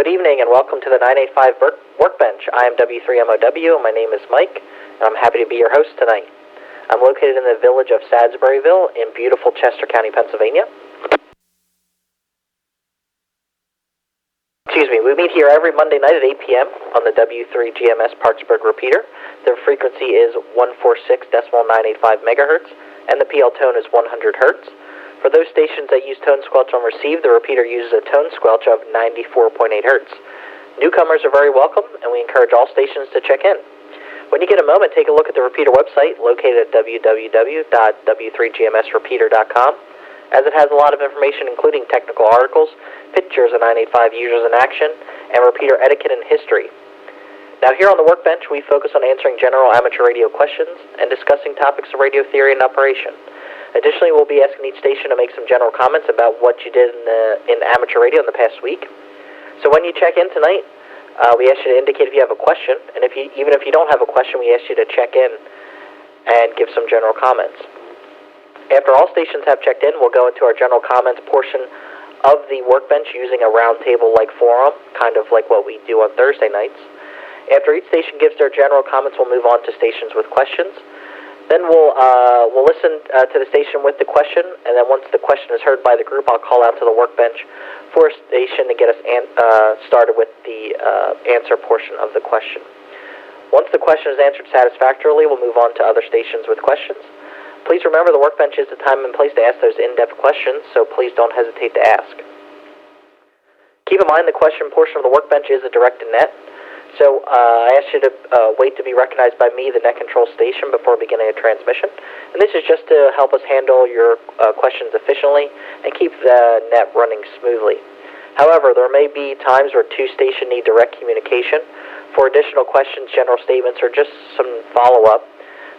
Good evening and welcome to the 985 Workbench. I am W3MOW and my name is Mike, and I'm happy to be your host tonight. I'm located in the village of Sadsburyville in beautiful Chester County, Pennsylvania. We meet here every Monday night at 8 p.m. on the W3GMS Parkersburg repeater. The frequency is 146.985 megahertz, and the PL tone is 100 hertz. For those stations that use tone squelch on receive, the repeater uses a tone squelch of 94.8 hertz. Newcomers are very welcome, and we encourage all stations to check in. When you get a moment, take a look at the repeater website located at www.W3GMSrepeater.com, as it has a lot of information including technical articles, pictures of 985 users in action, and repeater etiquette and history. Now here on the Workbench, we focus on answering general amateur radio questions and discussing topics of radio theory and operation. Additionally, we'll be asking each station to make some general comments about what you did in amateur radio in the past week. So when you check in tonight, we ask you to indicate if you have a question, and even if you don't have a question, we ask you to check in and give some general comments. After all stations have checked in, we'll go into our general comments portion of the Workbench using a roundtable-like forum, kind of like what we do on Thursday nights. After each station gives their general comments, we'll move on to stations with questions. Then we'll listen to the station with the question, and then once the question is heard by the group, I'll call out to the Workbench for a station to get us started with the answer portion of the question. Once the question is answered satisfactorily, we'll move on to other stations with questions. Please remember the Workbench is the time and place to ask those in-depth questions, so please don't hesitate to ask. Keep in mind the question portion of the Workbench is a directed net. So I ask you to wait to be recognized by me, the net control station, before beginning a transmission. And this is just to help us handle your questions efficiently and keep the net running smoothly. However, there may be times where two stations need direct communication for additional questions, general statements, or just some follow-up.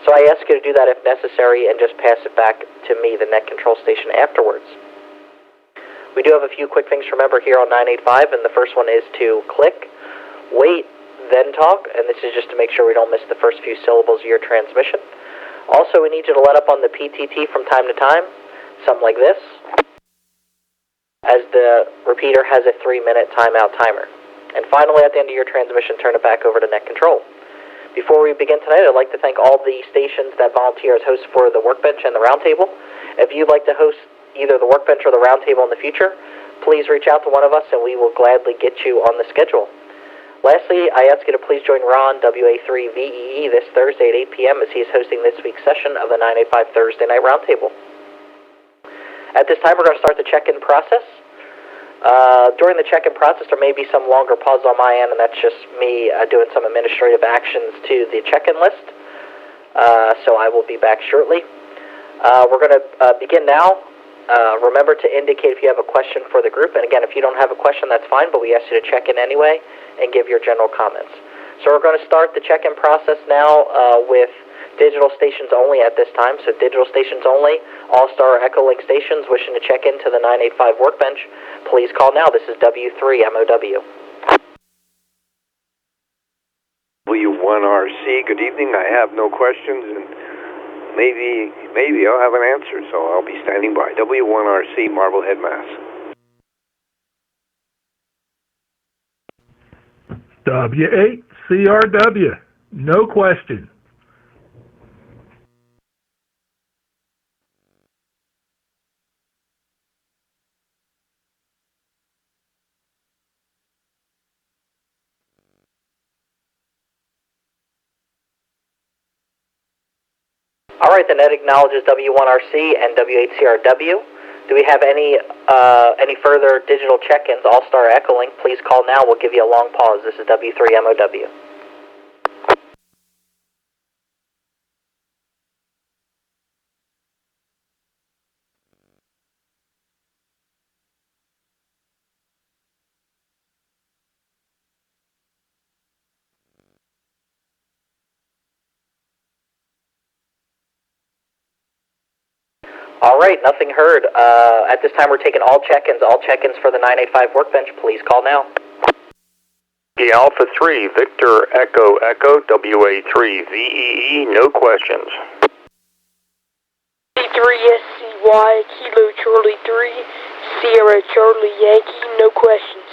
So I ask you to do that if necessary and just pass it back to me, the net control station, afterwards. We do have a few quick things to remember here on 985, and the first one is to click, wait, then talk, and this is just to make sure we don't miss the first few syllables of your transmission. Also, we need you to let up on the PTT from time to time, something like this, as the repeater has a 3-minute timeout timer. And finally, at the end of your transmission, turn it back over to net control. Before we begin tonight, I'd like to thank all the stations that volunteer as hosts for the Workbench and the Roundtable. If you'd like to host either the Workbench or the Roundtable in the future, please reach out to one of us and we will gladly get you on the schedule. Lastly, I ask you to please join Ron, W3GMS, this Thursday at 8 p.m. as he is hosting this week's session of the 985 Thursday Night Roundtable. At this time, we're going to start the check-in process. During the check-in process, there may be some longer pause on my end, and that's just me doing some administrative actions to the check-in list. So I will be back shortly. We're going to begin now. Remember to indicate if you have a question for the group. And again, if you don't have a question, that's fine, but we ask you to check in anyway and give your general comments. So we're going to start the check-in process now with digital stations only at this time. So digital stations only, All-Star Echolink stations wishing to check into the 985 Workbench, please call now. This is W3MOW. W1RC, good evening. I have no questions, and maybe I'll have an answer, so I'll be standing by. W1RC, Marblehead, Mass. W8CRW, no question. All right, the net acknowledges W1RC and W8CRW. Do we have any further digital check-ins? All-Star Echolink, please call now. We'll give you a long pause. This is W3MOW. All right, nothing heard. At this time, we're taking all check-ins. All check-ins for the 985 Workbench, please call now. The Alpha 3, Victor Echo Echo, WA3VEE, no questions. C3SCY, Kilo Charlie 3, Sierra Charlie Yankee, no questions.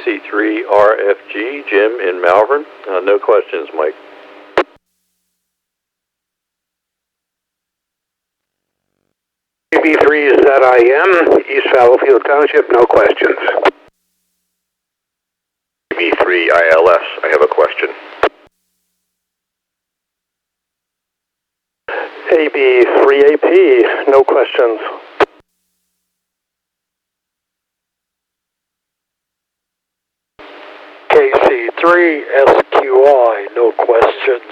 KC3RFG, Jim in Malvern. No questions, Mike. KB3ZIM, East Fallowfield Township, no questions. KB3ILS, I have a question. AB3AP, no questions. KC3SQI, no questions.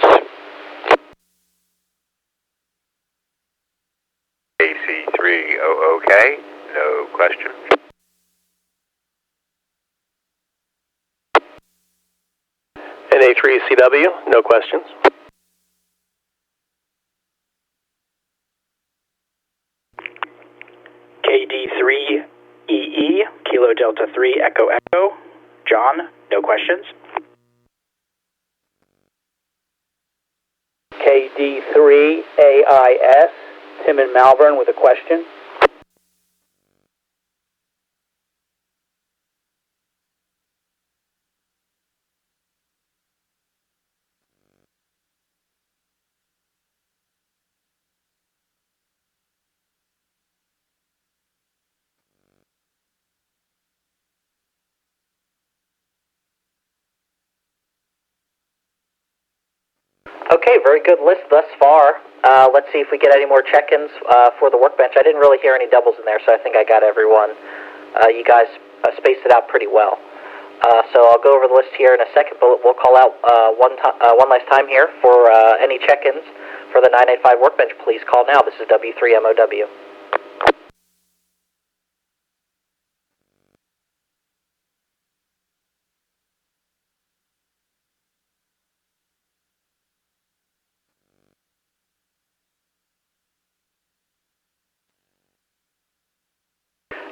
KC3OOK, no question. NA3CW, no questions. KD3EE, Kilo Delta 3 Echo Echo. John, no questions. KD3AIS, Tim in Malvern with a question. Okay, very good list thus far. Let's see if we get any more check-ins for the workbench. I didn't really hear any doubles in there, so I think I got everyone. You guys spaced it out pretty well. So I'll go over the list here in a second, but we'll call out one last time here for any check-ins for the 985 workbench. Please call now. This is W3MOW.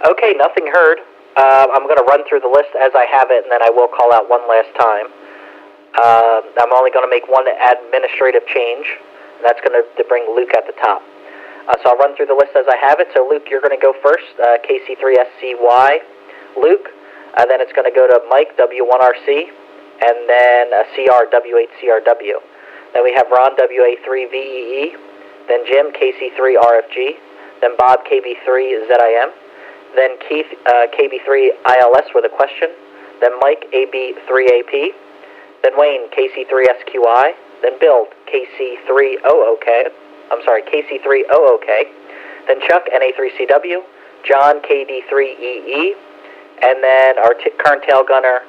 Okay, nothing heard. I'm going to run through the list as I have it, and then I will call out one last time. I'm only going to make one administrative change, and that's going to bring Luke at the top. So I'll run through the list as I have it. So Luke, you're going to go first, KC3SCY, Luke. Then it's going to go to Mike, W1RC, and then CR, W8CRW. Then we have Ron, WA3VEE, then Jim, KC3RFG, then Bob, KB3ZIM, then Keith, KB3ILS with a question, then Mike, AB3AP, then Wayne, KC3SQI, then Bill, KC3OOK, then Chuck, NA3CW, John, KD3EE, and then our current tail gunner,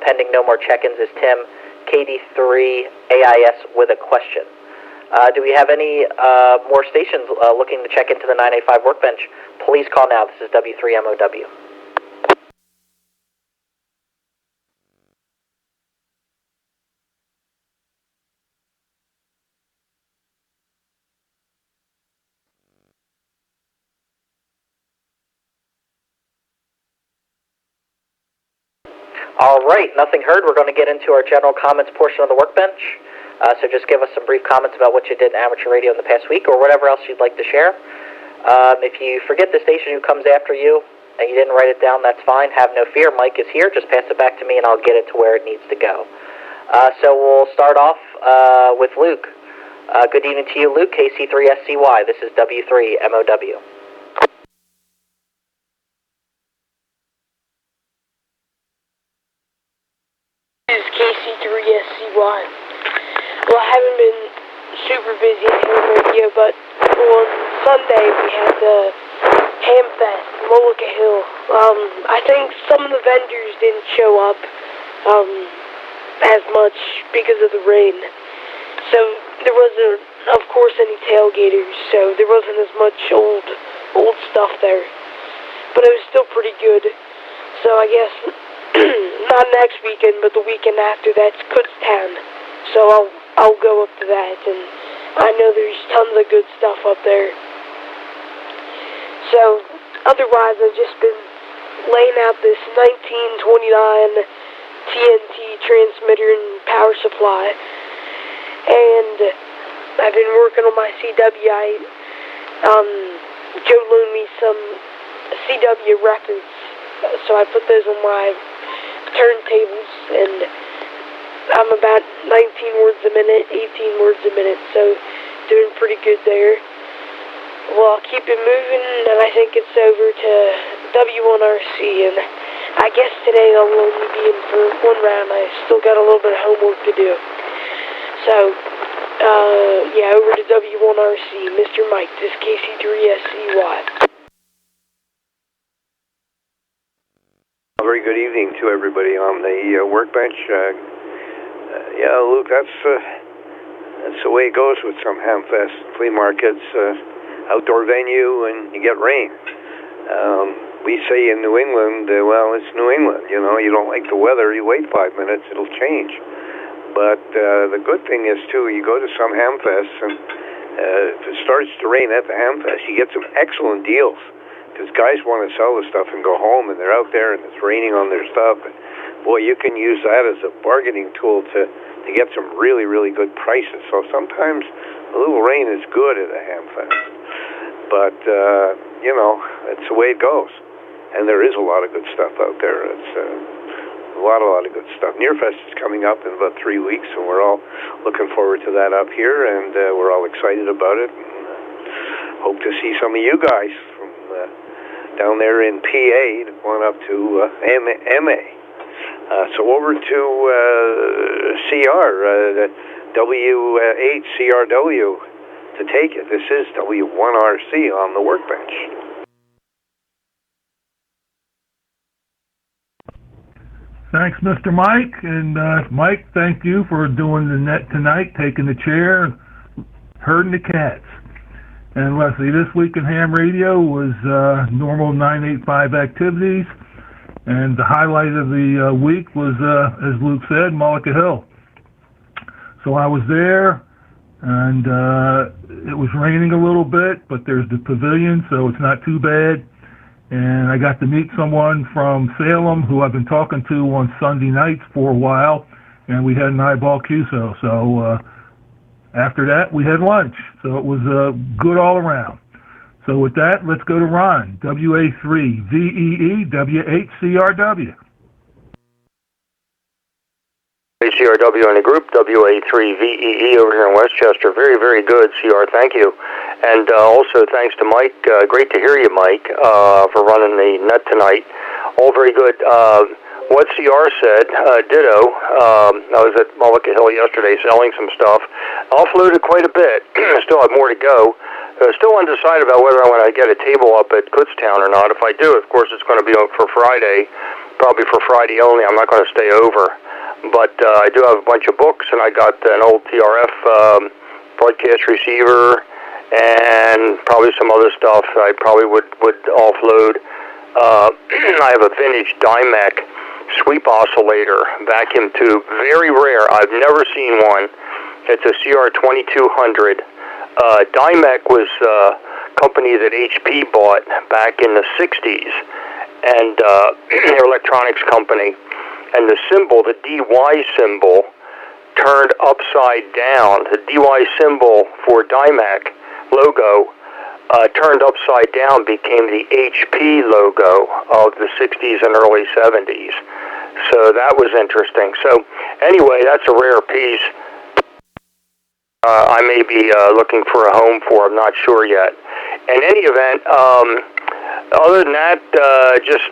pending no more check-ins, is Tim, KD3AIS with a question. Do we have any more stations looking to check into the 985 workbench? Please call now. This is W3MOW. All right, nothing heard. We're going to get into our general comments portion of the workbench. So just give us some brief comments about what you did in amateur radio in the past week or whatever else you'd like to share. If you forget the station who comes after you and you didn't write it down, that's fine. Have no fear. Mike is here. Just pass it back to me and I'll get it to where it needs to go. So we'll start off with Luke. Good evening to you, Luke, KC3SCY. This is W3MOW. This is KC3SCY. Well, I haven't been super busy in ham radio, but on Sunday we had the Hamfest, Mullica Hill. I think some of the vendors didn't show up as much because of the rain. So there wasn't, of course, any tailgaters, so there wasn't as much old stuff there. But it was still pretty good. So I guess not next weekend, but the weekend after that's Kutztown. So I'll go up to that, and I know there's tons of good stuff up there. So otherwise, I've just been laying out this 1929 TNT transmitter and power supply, and I've been working on my CW. Joe loaned me some CW records, so I put those on my turntables, and I'm about 19 words a minute, 18 words a minute, so doing pretty good there. Well, I'll keep it moving, and I think it's over to W1RC, and I guess today I'll only be in for one round. I still got a little bit of homework to do. So, yeah, over to W1RC. Mr. Mike, this is KC3SCY. Very good evening to everybody on the workbench. Yeah, Luke, that's the way it goes with some Hamfest flea markets. Outdoor venue, and you get rain. We say in New England, well, it's New England. You know, you don't like the weather, you wait 5 minutes, it'll change. But the good thing is, too, you go to some Hamfests, and if it starts to rain at the Hamfest, you get some excellent deals. Because guys want to sell the stuff and go home, and they're out there, and it's raining on their stuff. And boy, you can use that as a bargaining tool to get some really, really good prices. So sometimes a little rain is good at a Hamfest. But, you know, it's the way it goes. And there is a lot of good stuff out there. It's a lot of good stuff. NearFest is coming up in about 3 weeks, and we're all looking forward to that up here, and we're all excited about it. And, hope to see some of you guys from down there in PA going up to MA. So over to CR, W8CRW to take it. This is W1RC on the workbench. Thanks, Mr. Mike. And Mike, thank you for doing the net tonight, taking the chair, herding the cats. And Leslie, this week in ham radio was normal 985 activities. And the highlight of the week was, as Luke said, Mullica Hill. So I was there, and it was raining a little bit, but there's the pavilion, so it's not too bad. And I got to meet someone from Salem who I've been talking to on Sunday nights for a while, and we had an eyeball QSO. So after that, we had lunch. So it was good all around. So with that, let's go to Ron, WA3VEE, W8CRW. CRW in a group, WA3VEE over here in Westchester. Very, very good, CR. Thank you. And also thanks to Mike. Great to hear you, Mike, for running the net tonight. All very good. What CR said, ditto. I was at Mullica Hill yesterday selling some stuff. Offloaded quite a bit. Still have more to go. Still undecided about whether I want to get a table up at Kutztown or not. If I do, of course, it's going to be for Friday. Probably for Friday only. I'm not going to stay over. But I do have a bunch of books, and I got an old TRF broadcast receiver and probably some other stuff I probably would offload. I have a vintage Dimec sweep oscillator vacuum tube. Very rare. I've never seen one. It's a CR2200. Dimec was a company that HP bought back in the 60s, and their electronics company. And the symbol, the DY symbol, turned upside down. The DY symbol for Dimec logo turned upside down, became the HP logo of the 60s and early 70s. So that was interesting. So anyway, that's a rare piece. I may be looking for a home for. I'm not sure yet. In any event, other than that, just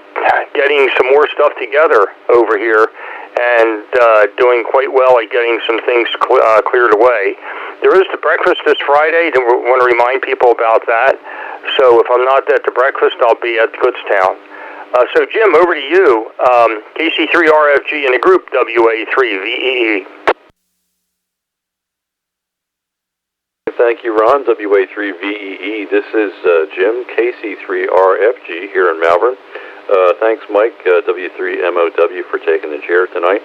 getting some more stuff together over here and doing quite well at getting some things cleared away. There is the breakfast this Friday. I want to remind people about that. So if I'm not at the breakfast, I'll be at Kutztown. So, Jim, over to you. KC3RFG in the group, WA3VEE. Thank you, Ron, WA3VEE. This is Jim, KC3RFG here in Malvern. Thanks, Mike, W3MOW, for taking the chair tonight.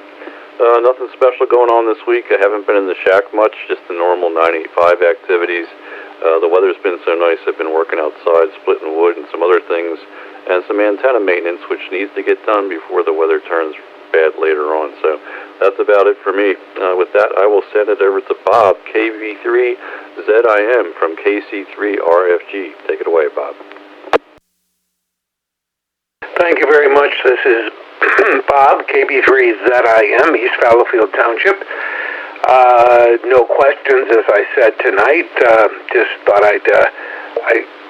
Nothing special going on this week. I haven't been in the shack much, just the normal 985 activities. The weather's been so nice, I've been working outside, splitting wood and some other things, and some antenna maintenance, which needs to get done before the weather turns bad later on. So that's about it for me. With that, I will send it over to Bob, KV3ZIM from KC3RFG. Take it away, Bob. Thank you very much. This is Bob, KB3ZIM, East Fallowfield Township. No questions, as I said tonight. Just thought I'd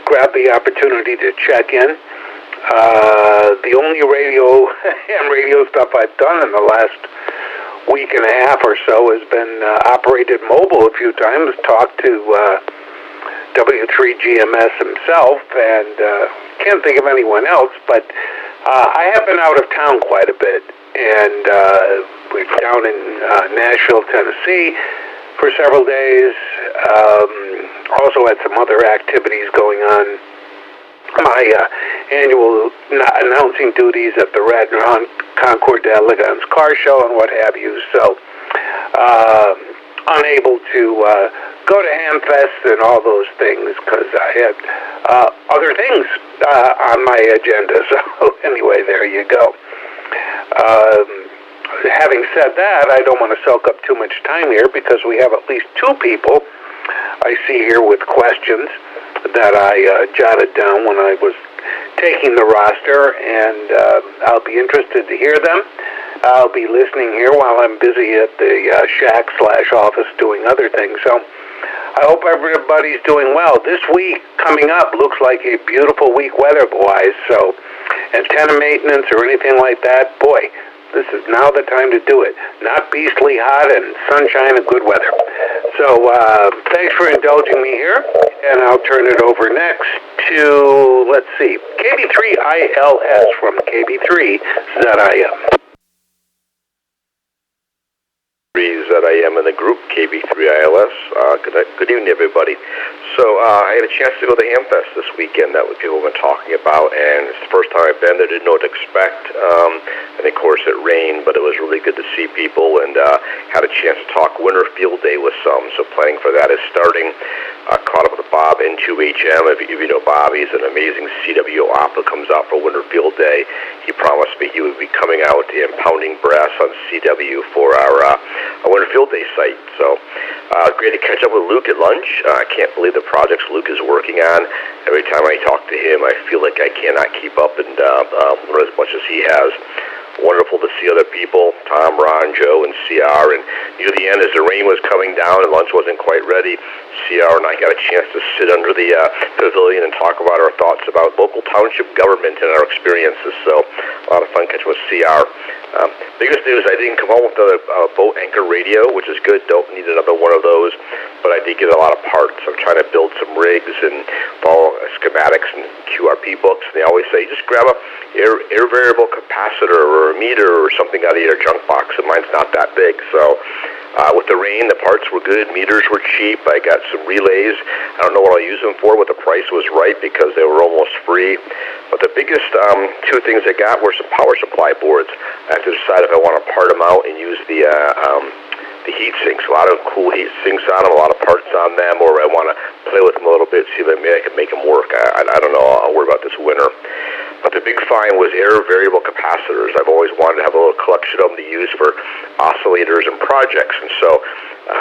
grab the opportunity to check in. The only ham radio stuff I've done in the last week and a half or so has been operated mobile a few times, talked to W3GMS himself, and can't think of anyone else, but I have been out of town quite a bit, and we're down in Nashville, Tennessee for several days. Also had some other activities going on. My annual announcing duties at the Radnor Concord d'Elegance car show and what have you, so unable to go to Hamfest and all those things because I had other things on my agenda. So anyway, there you go. Having said that, I don't want to soak up too much time here because we have at least two people I see here with questions that I jotted down when I was taking the roster, and I'll be interested to hear them. I'll be listening here while I'm busy at the shack/office doing other things. So I hope everybody's doing well. This week coming up looks like a beautiful week weather-wise, so antenna maintenance or anything like that, boy, this is now the time to do it. Not beastly hot and sunshine and good weather. So thanks for indulging me here, and I'll turn it over next to, let's see, KB3ILS from KB3ZIM. ZIM in the group, KB3ILS. Good evening, everybody. So I had a chance to go to Hamfest this weekend. That what people have been talking about, and it's the first time I've been there. Didn't know what to expect, and of course it rained, but it was really good to see people, and had a chance to talk Winter Field Day with some. So planning for that is starting. Caught up with Bob in 2HM. If you know Bob, he's an amazing CW op that comes out for Winter Field Day. He promised me he would be coming out and pounding brass on CW for our Winter Field Day site. So great to catch up with Luke at lunch. I can't believe the projects Luke is working on. Every time I talk to him, I feel like I cannot keep up and learn as much as he has. Wonderful to see other people, Tom, Ron, Joe, and CR. And near the end, as the rain was coming down and lunch wasn't quite ready, CR and I got a chance to sit under the pavilion and talk about our thoughts about local township government and our experiences. So a lot of fun catching with CR. Biggest news, I didn't come home with a boat anchor radio, which is good. Don't need another one of those, but I did get a lot of parts. I'm trying to build some rigs and follow schematics and QRP books. And they always say, just grab a air variable capacitor or a meter or something out of your junk box, and mine's not that big. So with the rain, the parts were good, meters were cheap. I got some relays. I don't know what I'll use them for, but the price was right because they were almost free. But the biggest two things I got were some power supply boards. I have to decide if I want to part them out and use the heat sinks. A lot of cool heat sinks on them, a lot of parts on them, or I want to play with them a little bit, see if maybe I can make them work. I don't know. I'll worry about this winter. But the big find was air variable capacitors. I've always wanted to have a little collection of them to use for oscillators and projects. And so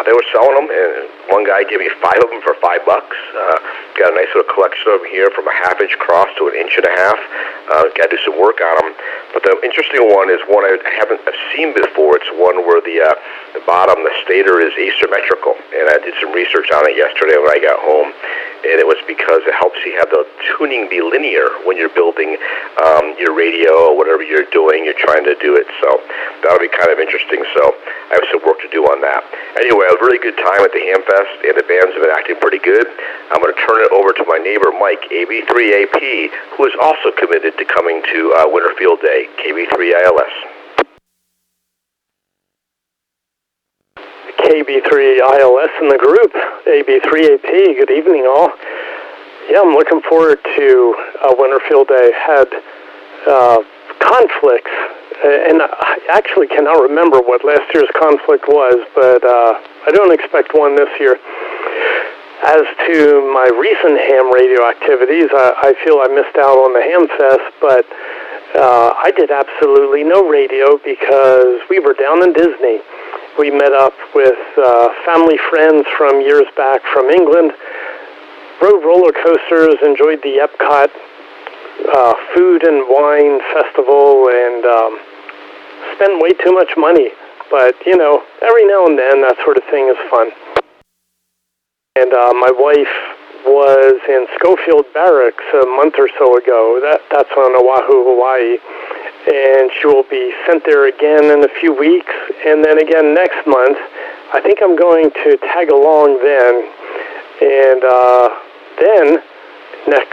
they were selling them, and one guy gave me 5 of them for $5. Got a nice little collection of them here from a 1/2 inch cross to 1.5 inches. Got to do some work on them. But the interesting one is one I haven't seen before. It's one where the bottom, the stator, is asymmetrical. And I did some research on it yesterday when I got home. And it was because it helps you have the tuning be linear when you're building your radio or whatever you're doing. You're trying to do it. So that'll be kind of interesting. So I have some work to do on that. Anyway, a really good time at the Hamfest, and the bands have been acting pretty good. I'm going to turn it over to my neighbor, Mike, AB3AP, who is also committed to coming to Winter Field Day, KB3ILS. KB3ILS in the group, AB3AP, good evening all. Yeah, I'm looking forward to Winter Field Day. Had conflicts, and I actually cannot remember what last year's conflict was, but I don't expect one this year. As to my recent ham radio activities, I feel I missed out on the Hamfest, but I did absolutely no radio because we were down in Disney. We met up with family friends from years back from England, rode roller coasters, enjoyed the Epcot food and wine festival, and spend way too much money. But, you know, every now and then that sort of thing is fun. And my wife was in Schofield Barracks a month or so ago. That's on Oahu, Hawaii. And she will be sent there again in a few weeks. And then again next month. I think I'm going to tag along then. And then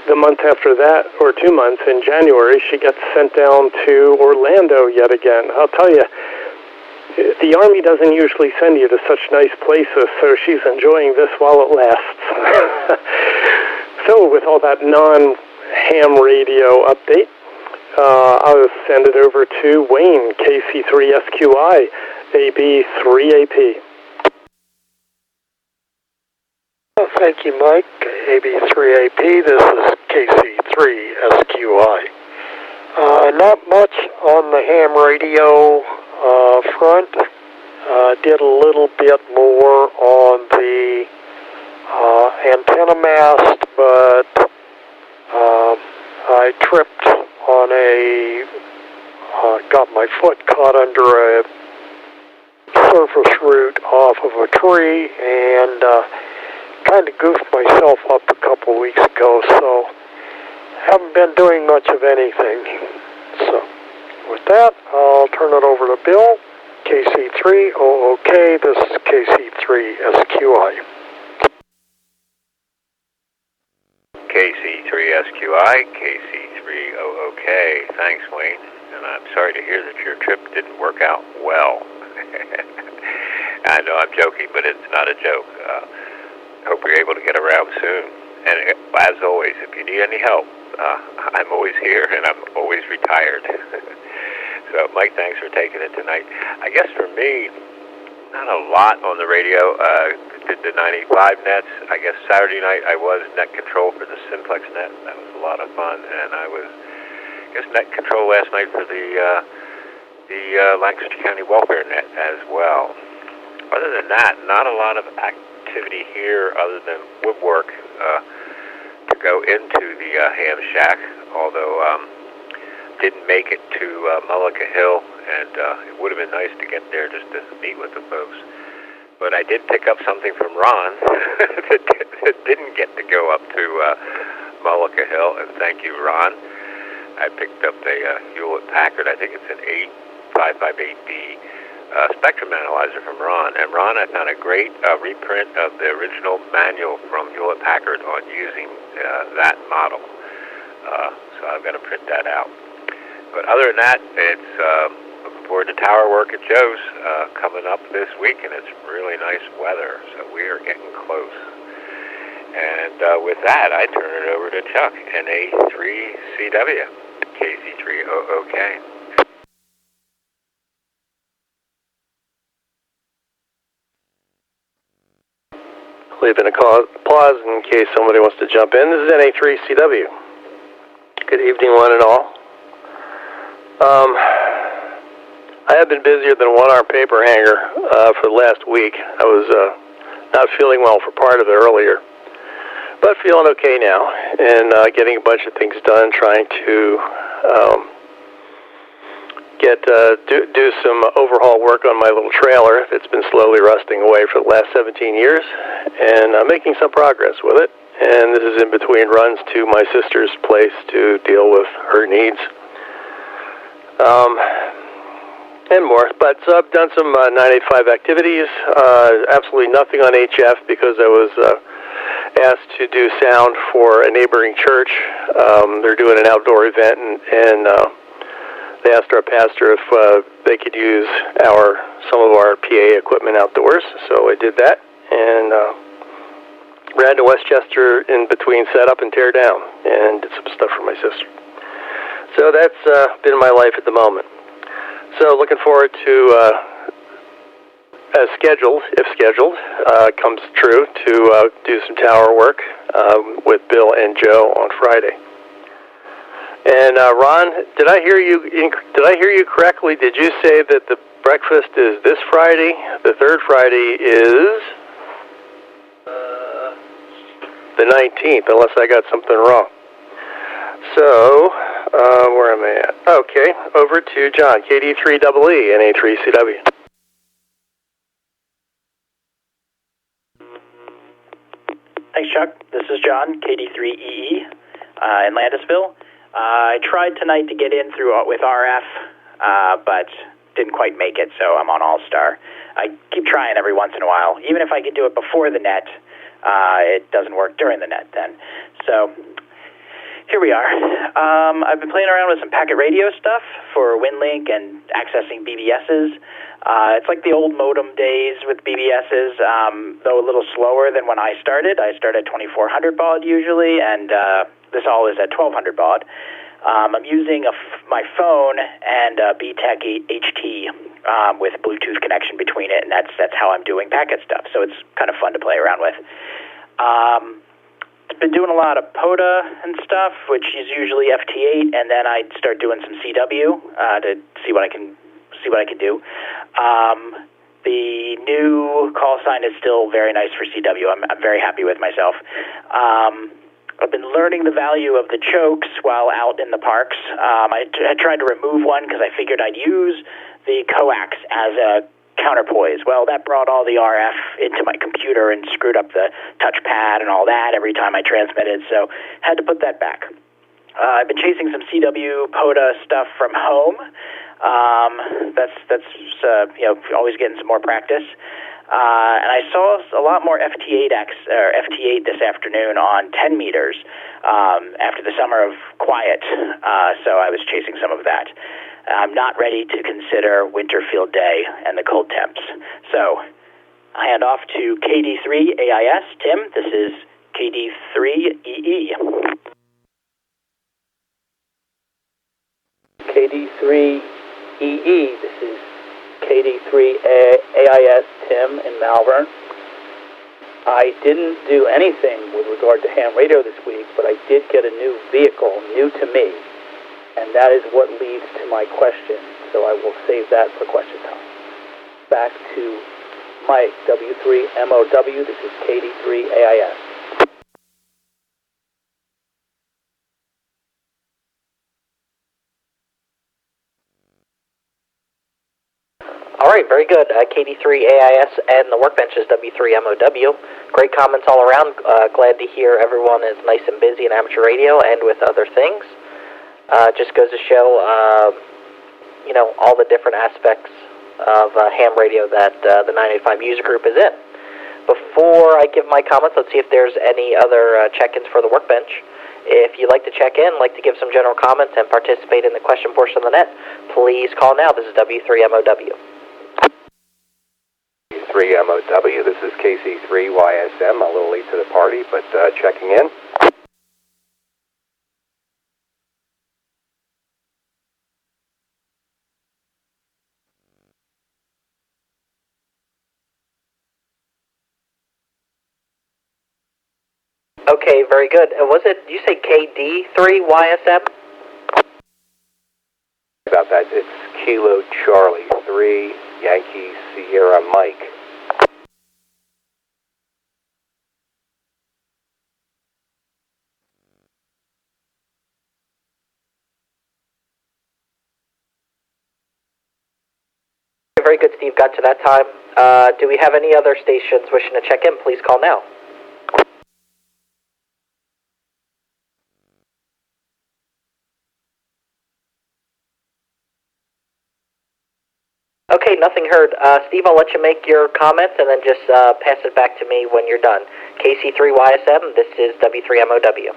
the month after that, or 2 months in January, she gets sent down to Orlando yet again. I'll tell you, the Army doesn't usually send you to such nice places, so she's enjoying this while it lasts. So with all that non-ham radio update, I'll send it over to Wayne, KC3SQI, AB3AP. Thank you, Mike. AB3AP, this is KC3SQI. Not much on the ham radio front. Did a little bit more on the antenna mast, but I tripped on got my foot caught under a surface root off of a tree, and kind of goofed myself up a couple weeks ago, so haven't been doing much of anything. So with that, I'll turn it over to Bill, KC3OOK. This is KC3SQI. KC3SQI, KC3OOK. Thanks, Wayne. And I'm sorry to hear that your trip didn't work out well. I know I'm joking, but it's not a joke. Hope you're able to get around soon. And as always, if you need any help, I'm always here, and I'm always retired. So, Mike, thanks for taking it tonight. I guess for me, not a lot on the radio. Did the 95 nets. I guess Saturday night I was net control for the Simplex net. That was a lot of fun. And I was, net control last night for the Lancaster County Welfare net as well. Other than that, not a lot of activity here other than woodwork to go into the ham shack, although didn't make it to Mullica Hill, and it would have been nice to get there just to meet with the folks. But I did pick up something from Ron that didn't get to go up to Mullica Hill, and thank you, Ron. I picked up a Hewlett Packard, I think it's an 8558B spectrum analyzer from Ron. And Ron, I found a great reprint of the original manual from Hewlett Packard on using that model. So I've got to print that out. But other than that, it's looking forward to tower work at Joe's coming up this week, and it's really nice weather, so we are getting close. And with that, I turn it over to Chuck, NA3CW, KC3OOK. Leave in a pause in case somebody wants to jump in. This is NA3CW. Good evening, one and all. I have been busier than a one-arm paper hanger for the last week. I was not feeling well for part of it earlier, but feeling okay now, and getting a bunch of things done, trying to do some overhaul work on my little trailer that's been slowly rusting away for the last 17 years, and I'm making some progress with it. And this is in between runs to my sister's place to deal with her needs. And more. But so I've done some 985 activities, absolutely nothing on HF because I was asked to do sound for a neighboring church. They're doing an outdoor event, and they asked our pastor if they could use some of our PA equipment outdoors. So I did that, and ran to Westchester in between setup and tear down, and did some stuff for my sister. So that's been my life at the moment. So looking forward to, as scheduled, if scheduled, comes true, to do some tower work with Bill and Joe on Friday. And Ron, did I hear you correctly? Did you say that the breakfast is this Friday? The third Friday is the 19th, unless I got something wrong. So Where am I at? Okay, over to John, KD3EE, NA3CW. Thanks, Chuck. This is John, KD3EE, in Landisville. I tried tonight to get in through with RF, but didn't quite make it, so I'm on All-Star. I keep trying every once in a while. Even if I could do it before the net, it doesn't work during the net then. So here we are. I've been playing around with some packet radio stuff for WinLink and accessing BBSs. It's like the old modem days with BBSs, though a little slower than when I started. I start at 2400 baud usually, and this all is at 1200 baud. I'm using my phone and BTEC HT with Bluetooth connection between it, and that's how I'm doing packet stuff. So it's kind of fun to play around with. I've been doing a lot of POTA and stuff, which is usually FT8, and then I start doing some CW to see what I can do. The new call sign is still very nice for CW. I'm very happy with myself. I've been learning the value of the chokes while out in the parks. I tried to remove one because I figured I'd use the coax as a counterpoise. Well, that brought all the RF into my computer and screwed up the touchpad and all that every time I transmitted, so had to put that back. I've been chasing some CW POTA stuff from home. That's always getting some more practice. And I saw a lot more FT8 this afternoon on 10 meters after the summer of quiet, so I was chasing some of that. I'm not ready to consider winter field day and the cold temps. So I hand off to KD3AIS. Tim, this is KD3EE. KD3EE, this is KD3AIS, Tim in Malvern. I didn't do anything with regard to ham radio this week, but I did get a new vehicle, new to me, and that is what leads to my question, so I will save that for question time. Back to Mike, W3MOW, this is KD3AIS. All right, very good. KD3AIS and the Workbench is W3MOW. Great comments all around. Glad to hear everyone is nice and busy in amateur radio and with other things. Just goes to show, all the different aspects of ham radio that the 985 user group is in. Before I give my comments, let's see if there's any other check-ins for the Workbench. If you'd like to check in, like to give some general comments and participate in the question portion of the net, please call now. This is W3MOW. 3MOW, this is KC3YSM, a little late to the party, but checking in. Okay, very good. Was it, did you say KD3YSM? About that, it's Kilo Charlie 3 Yankee Sierra Mike. Very good, Steve. Got to that time. Do we have any other stations wishing to check in? Please call now. Okay, nothing heard. Steve, I'll let you make your comments and then just pass it back to me when you're done. KC3YSM, this is W3MOW.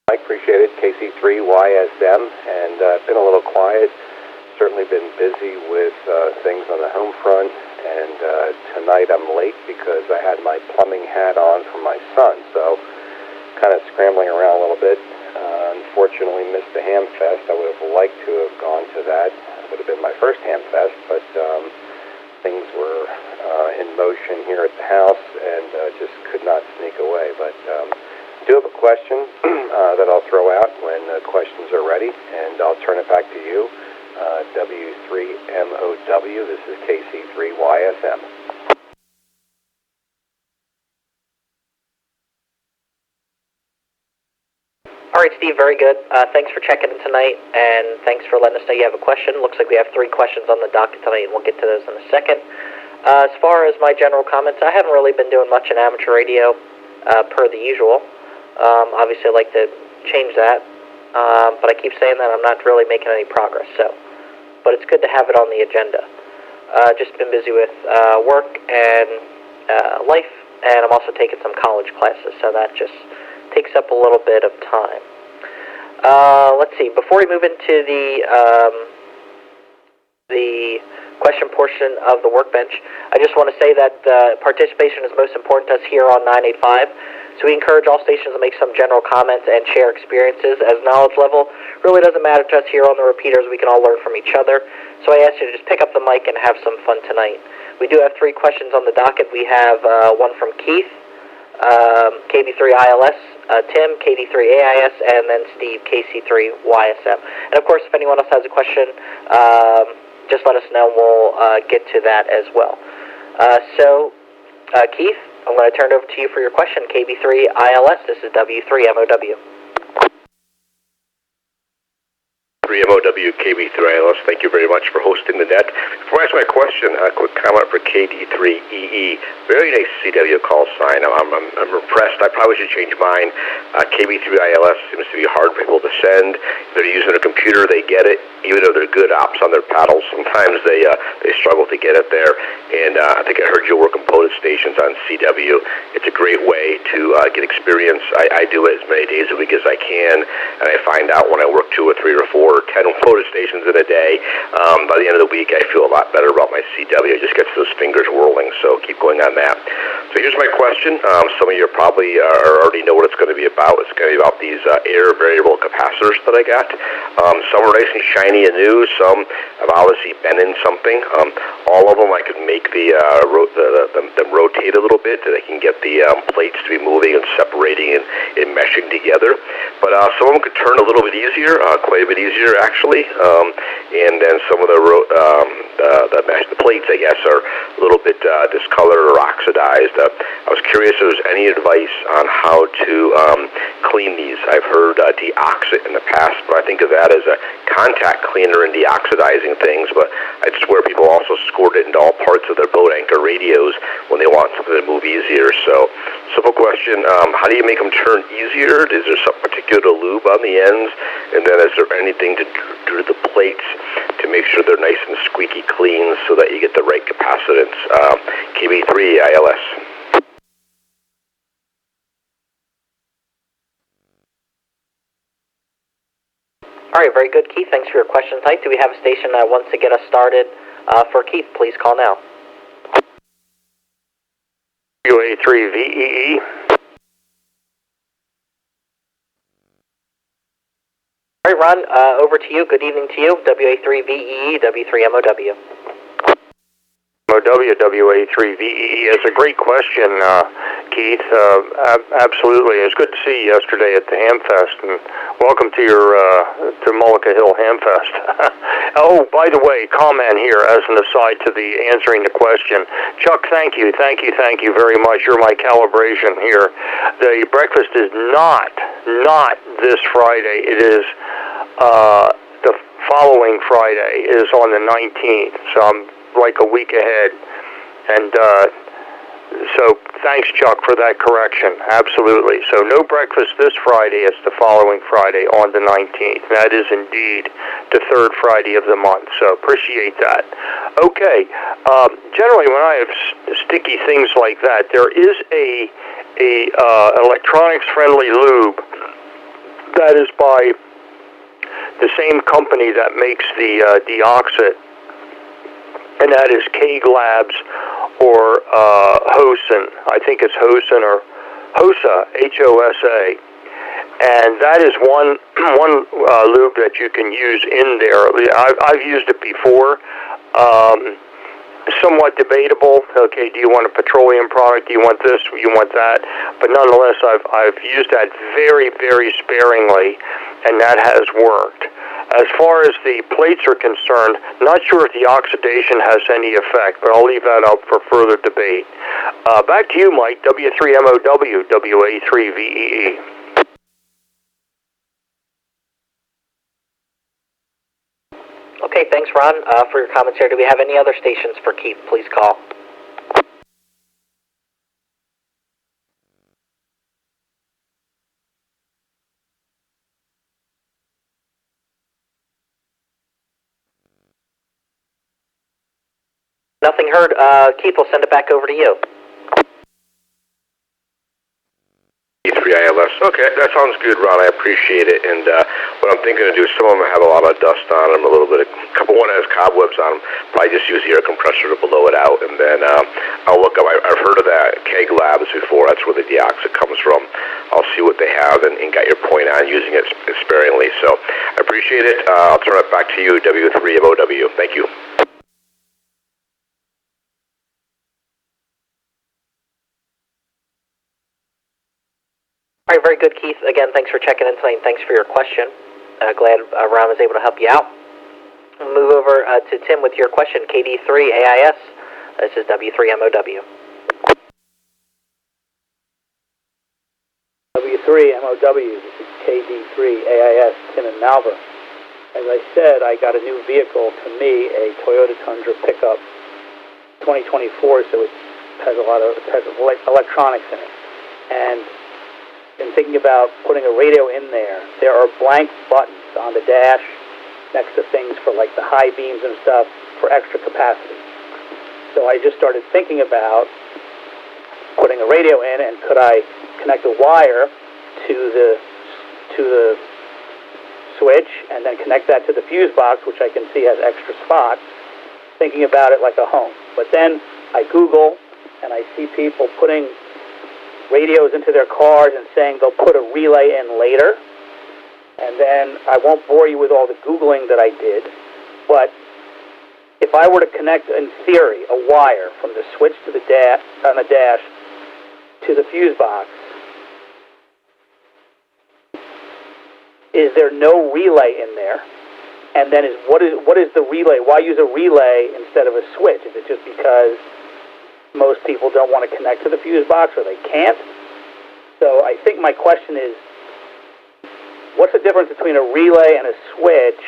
I appreciate it, KC3YSM, and been a little quiet. Certainly been busy with things on the home front, and tonight I'm late because I had my plumbing hat on for my son, so kind of scrambling around a little bit. Unfortunately missed the Hamfest. I would have liked to have gone to that. It would have been my first Hamfest, but things were in motion here at the house and just could not sneak away. But I do have a question that I'll throw out when the questions are ready, and I'll turn it back to you. W3MOW, this is KC3YSM. All right, Steve, very good. Thanks for checking in tonight, and thanks for letting us know you have a question. Looks like we have 3 questions on the docket tonight, and we'll get to those in a second. As far as my general comments, I haven't really been doing much in amateur radio per the usual. Obviously, I'd like to change that, but I keep saying that I'm not really making any progress. But it's good to have it on the agenda. Just been busy with work and life, and I'm also taking some college classes, so that just takes up a little bit of time. Let's see. Before we move into the question portion of the workbench, I just want to say that participation is most important to us here on 985. So we encourage all stations to make some general comments and share experiences, as knowledge level really doesn't matter to us here on the repeaters. We can all learn from each other. So I ask you to just pick up the mic and have some fun tonight. We do have 3 questions on the docket. We have one from Keith, KD3ILS, Tim, KD3AIS, and then Steve, KC3YSM. And of course, if anyone else has a question, just let us know. We'll get to that as well. Keith, I'm going to turn it over to you for your question. KB3ILS, this is W3MOW. 3MOW, KB3ILS, thank you very much for hosting the net. Before I ask my question, a quick comment for KD3EE. Very nice CW call sign. I'm impressed. I probably should change mine. KB3ILS seems to be hard for people to send. If they're using a computer, they get it. Even though they're good ops on their paddles, sometimes they struggle to get it there. And I think I heard you work on POTUS stations on CW. It's a great way to get experience. I do it as many days a week as I can, and I find out when I work 2 or 3 or 4 or 10 POTUS stations in a day, by the end of the week I feel a lot better about my CW. It just gets those fingers whirling, so keep going on that. So here's my question. Some of you probably already know what it's going to be about. It's going to be about these air variable capacitors that I got. Some are nice and shiny and new. Some have obviously been in something. All of them I could make them rotate a little bit, so they can get the plates to be moving and separating and meshing together. But some of them could turn a little bit easier, quite a bit easier actually. And then some of the plates, I guess, are a little bit discolored or oxidized. I was curious if there's any advice on how to clean these. I've heard deoxit in the past, but I think of that as a contact cleaner and deoxidizing things, but I swear people also squirt it into all parts of their boat anchor radios when they want something to move easier. So, simple question, how do you make them turn easier? Is there some particular lube on the ends? And then is there anything to do to the plates to make sure they're nice and squeaky clean so that you get the right capacitance? KB3ILS. All right, very good, Keith. Thanks for your question tonight. Do we have a station that wants to get us started? For Keith, please call now. WA3VEE. All right, Ron, over to you. Good evening to you. WA3VEE, W3MOW. WA3VEE is a great question, Keith. Absolutely. It was good to see you yesterday at the Hamfest, and welcome to your to Mullica Hill Hamfest. Oh, by the way, comment here as an aside to the answering the question. Chuck, thank you very much. You're my calibration here. The breakfast is not this Friday. It is the following Friday. It is on the 19th. So I'm like a week ahead, and so thanks, Chuck, for that correction. Absolutely. So no breakfast this Friday. It's the following Friday on the 19th. That is indeed the 3rd Friday of the month, so appreciate that. Okay, generally when I have sticky things like that, there is a electronics friendly lube that is by the same company that makes the deoxit, and that is Kaig Labs or Hosen. I think it's Hosen or HOSA, HOSA. And that is one lube that you can use in there. I've used it before. Somewhat debatable. Okay, do you want a petroleum product? Do you want this? Do you want that? But nonetheless, I've used that very, very sparingly, and that has worked. As far as the plates are concerned, not sure if the oxidation has any effect, but I'll leave that up for further debate. Back to you, Mike, W3MOW, WA3VEE. Thanks, Ron, for your comments here. Do we have any other stations for Keith? Please call. Nothing heard. Keith, we'll send it back over to you. W3ILS. Okay, that sounds good, Ron. I appreciate it. And what I'm thinking to do, some of them have a lot of dust on them, a couple one has cobwebs on them. Probably just use the air compressor to blow it out, and then I'll look up. I've heard of that Keg Labs before. That's where the deoxit comes from. I'll see what they have and got your point on using it sparingly. So I appreciate it. I'll turn it back to you, W3MOW. Thank you. All right, very good, Keith. Again, thanks for checking in tonight, and thanks for your question. Glad Ron was able to help you out. We'll move over to Tim with your question, KD3AIS. This is W3MOW. W3MOW, this is KD3AIS, Tim in Malvern. As I said, I got a new vehicle, to me, a Toyota Tundra pickup 2024, so it has electronics in it. And in thinking about putting a radio in there, there are blank buttons on the dash next to things for like the high beams and stuff for extra capacity. So I just started thinking about putting a radio in, and could I connect a wire to the switch and then connect that to the fuse box, which I can see has extra spots, thinking about it like a home. But then I Google and I see people putting radios into their cars and saying they'll put a relay in later. And then I won't bore you with all the Googling that I did, but if I were to connect, in theory, a wire from the switch to the dash to the fuse box, is there no relay in there? And then what is the relay? Why use a relay instead of a switch? Is it just because most people don't want to connect to the fuse box, or they can't? So I think my question is, what's the difference between a relay and a switch,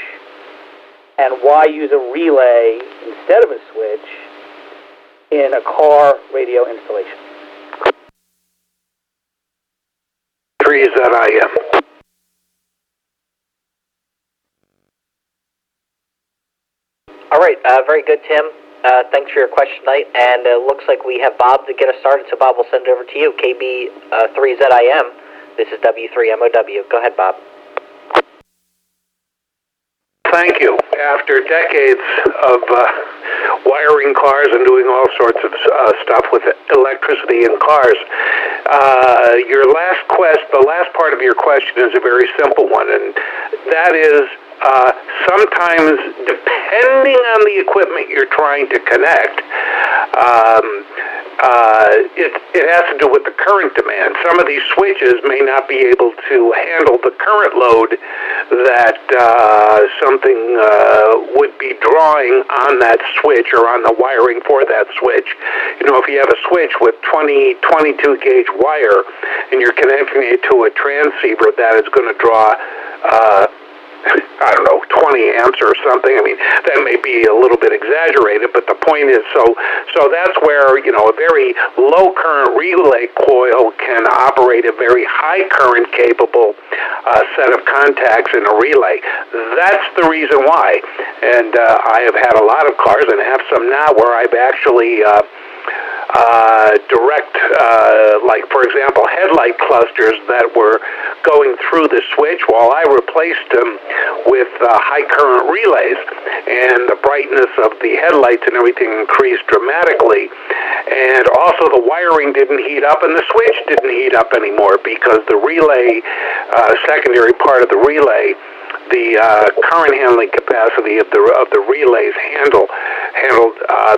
and why use a relay instead of a switch in a car radio installation? 3ZIM. All right, very good, Tim. Thanks for your question tonight, and it looks like we have Bob to get us started, so Bob, we'll send it over to you. KB3ZIM, this is W3MOW. Go ahead, Bob. Thank you. After decades of wiring cars and doing all sorts of stuff with electricity in cars, the last part of your question is a very simple one, and that is, sometimes, depending on the equipment you're trying to connect, it has to do with the current demand. Some of these switches may not be able to handle the current load that something would be drawing on that switch or on the wiring for that switch. You know, if you have a switch with 22 gauge wire and you're connecting it to a transceiver that is going to draw 20 amps or something. I mean, that may be a little bit exaggerated, but the point is, so that's where, a very low current relay coil can operate a very high current capable set of contacts in a relay. That's the reason why. And I have had a lot of cars, and have some now, where I've actually direct, like, for example, headlight clusters that were going through the switch while I replaced them with high current relays, and the brightness of the headlights and everything increased dramatically, and also the wiring didn't heat up and the switch didn't heat up anymore, because the relay, secondary part of the relay, the current handling capacity of the relays handled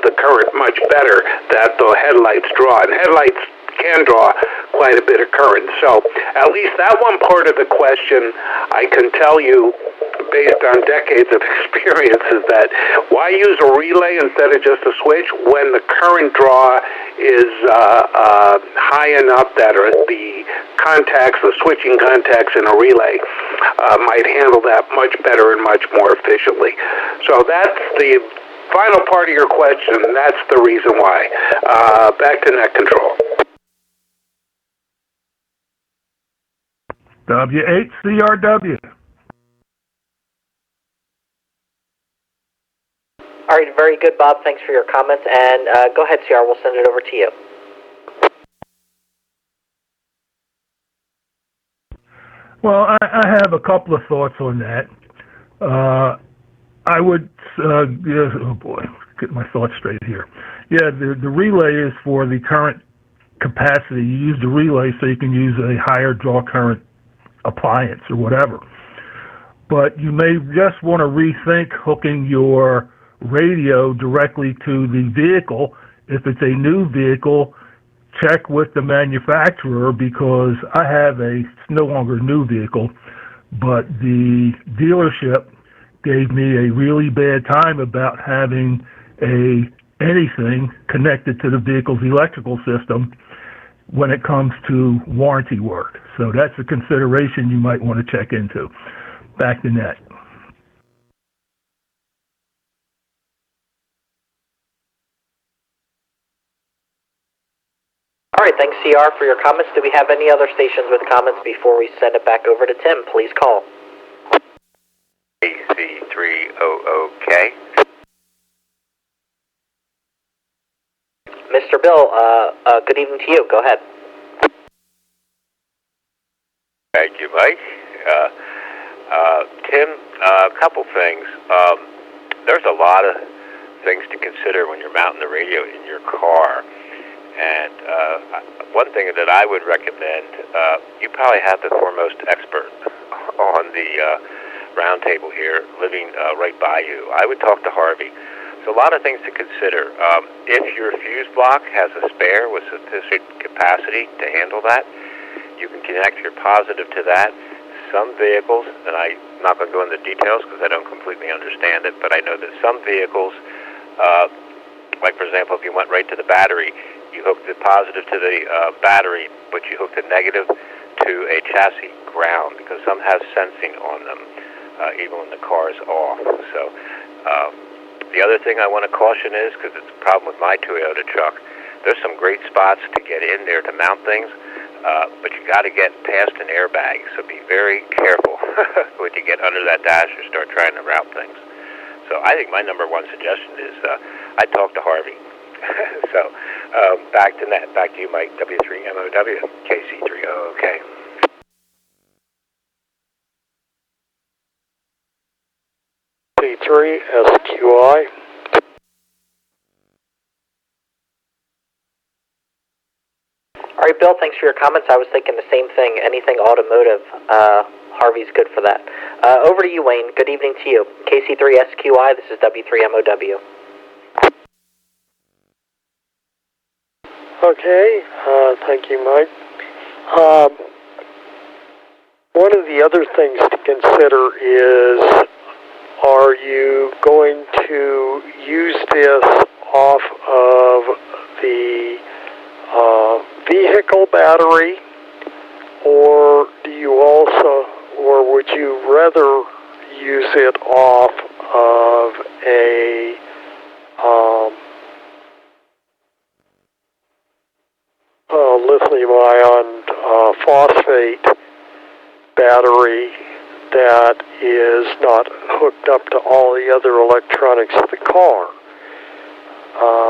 the current much better that the headlights draw. And headlights can draw quite a bit of current. So at least that one part of the question, I can tell you, based on decades of experience, is that why use a relay instead of just a switch when the current draw is high enough that the contacts, the switching contacts in a relay, might handle that much better and much more efficiently. So that's the final part of your question, and that's the reason why. Back to net control. W8CRW. All right, very good, Bob. Thanks for your comments. And go ahead, CR. We'll send it over to you. Well, I have a couple of thoughts on that. I would, yes, oh boy, get my thoughts straight here. Yeah, the relay is for the current capacity. You use the relay so you can use a higher draw current appliance or whatever. But you may just want to rethink hooking your radio directly to the vehicle. If it's a new vehicle, check with the manufacturer, because I have it's no longer a new vehicle, but the dealership gave me a really bad time about having anything connected to the vehicle's electrical system when it comes to warranty work. So that's a consideration you might want to check into. Back to net. All right, thanks, CR, for your comments. Do we have any other stations with comments before we send it back over to Tim? Please call. AC300K. Mr. Bill, good evening to you. Go ahead. Thank you, Mike. Tim, a couple things. There's a lot of things to consider when you're mounting the radio in your car. And one thing that I would recommend, you probably have the foremost expert on the round table here living right by you. I would talk to Harvey. There's a lot of things to consider. If your fuse block has a spare with sufficient capacity to handle that, you can connect your positive to that. Some vehicles, and I'm not going to go into details because I don't completely understand it, but I know that some vehicles, like for example, if you went right to the battery, you hook the positive to the battery, but you hook the negative to a chassis ground, because some have sensing on them, even when the car is off. So the other thing I want to caution is, because it's a problem with my Toyota truck, there's some great spots to get in there to mount things, but you got to get past an airbag, so be very careful when you get under that dash or start trying to route things. So I think my number one suggestion is I talk to Harvey. So back to net. Back to you, Mike. W3MOW, KC300K. C3SQI. All right, Bill, thanks for your comments. I was thinking the same thing. Anything automotive, Harvey's good for that. Over to you, Wayne. Good evening to you. KC3SQI, this is W3MOW. Okay, thank you, Mike. One of the other things to consider is, are you going to use this off of the vehicle battery, or do you also, or would you rather use it off of a lithium-ion phosphate battery that is not hooked up to all the other electronics of the car?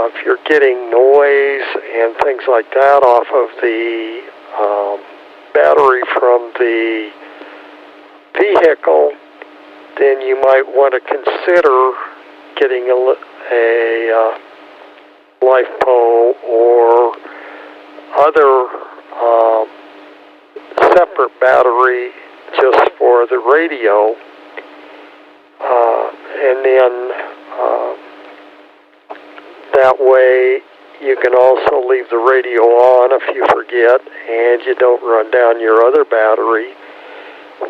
If you're getting noise and things like that off of the battery from the vehicle, then you might want to consider getting a LiFePO or other separate battery just for the radio, and then that way you can also leave the radio on if you forget, and you don't run down your other battery,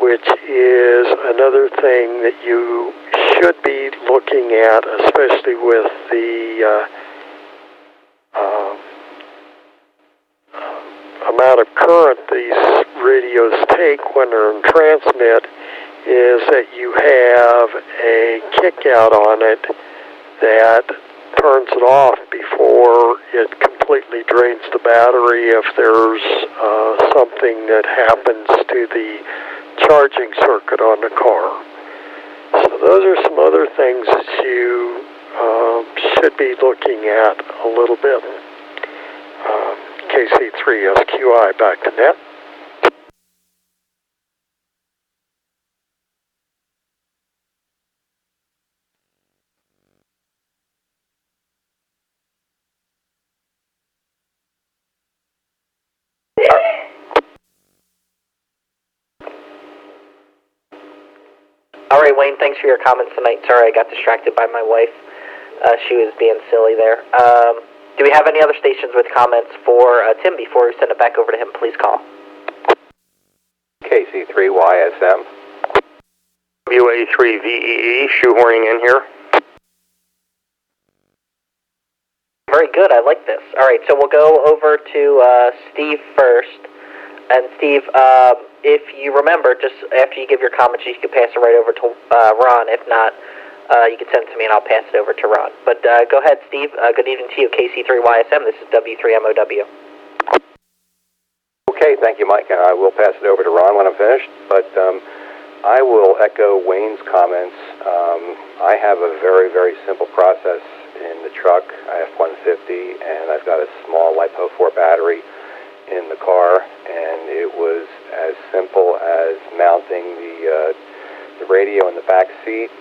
which is another thing that you should be looking at, especially with the amount of current these radios take when they're in transmit is that you have a kick out on it that turns it off before it completely drains the battery if there's something that happens to the charging circuit on the car. So those are some other things that you should be looking at a little bit. KC3SQI, back to net. All right, Wayne, thanks for your comments tonight. Sorry I got distracted by my wife. She was being silly there. Do we have any other stations with comments for Tim before we send it back over to him? Please call. KC3YSM. WA3VEE, shoehorning in here. Very good. I like this. All right, so we'll go over to Steve first. And Steve, if you remember, just after you give your comments, you can pass it right over to Ron. If not, you can send it to me and I'll pass it over to Ron. But go ahead, Steve. Good evening to you, KC3YSM. This is W3MOW. Okay, thank you, Mike, and I will pass it over to Ron when I'm finished. But I will echo Wayne's comments. I have a very, very simple process in the truck. I have 150, and I've got a small LiPo4 battery in the car, and it was as simple as mounting the radio in the back seat,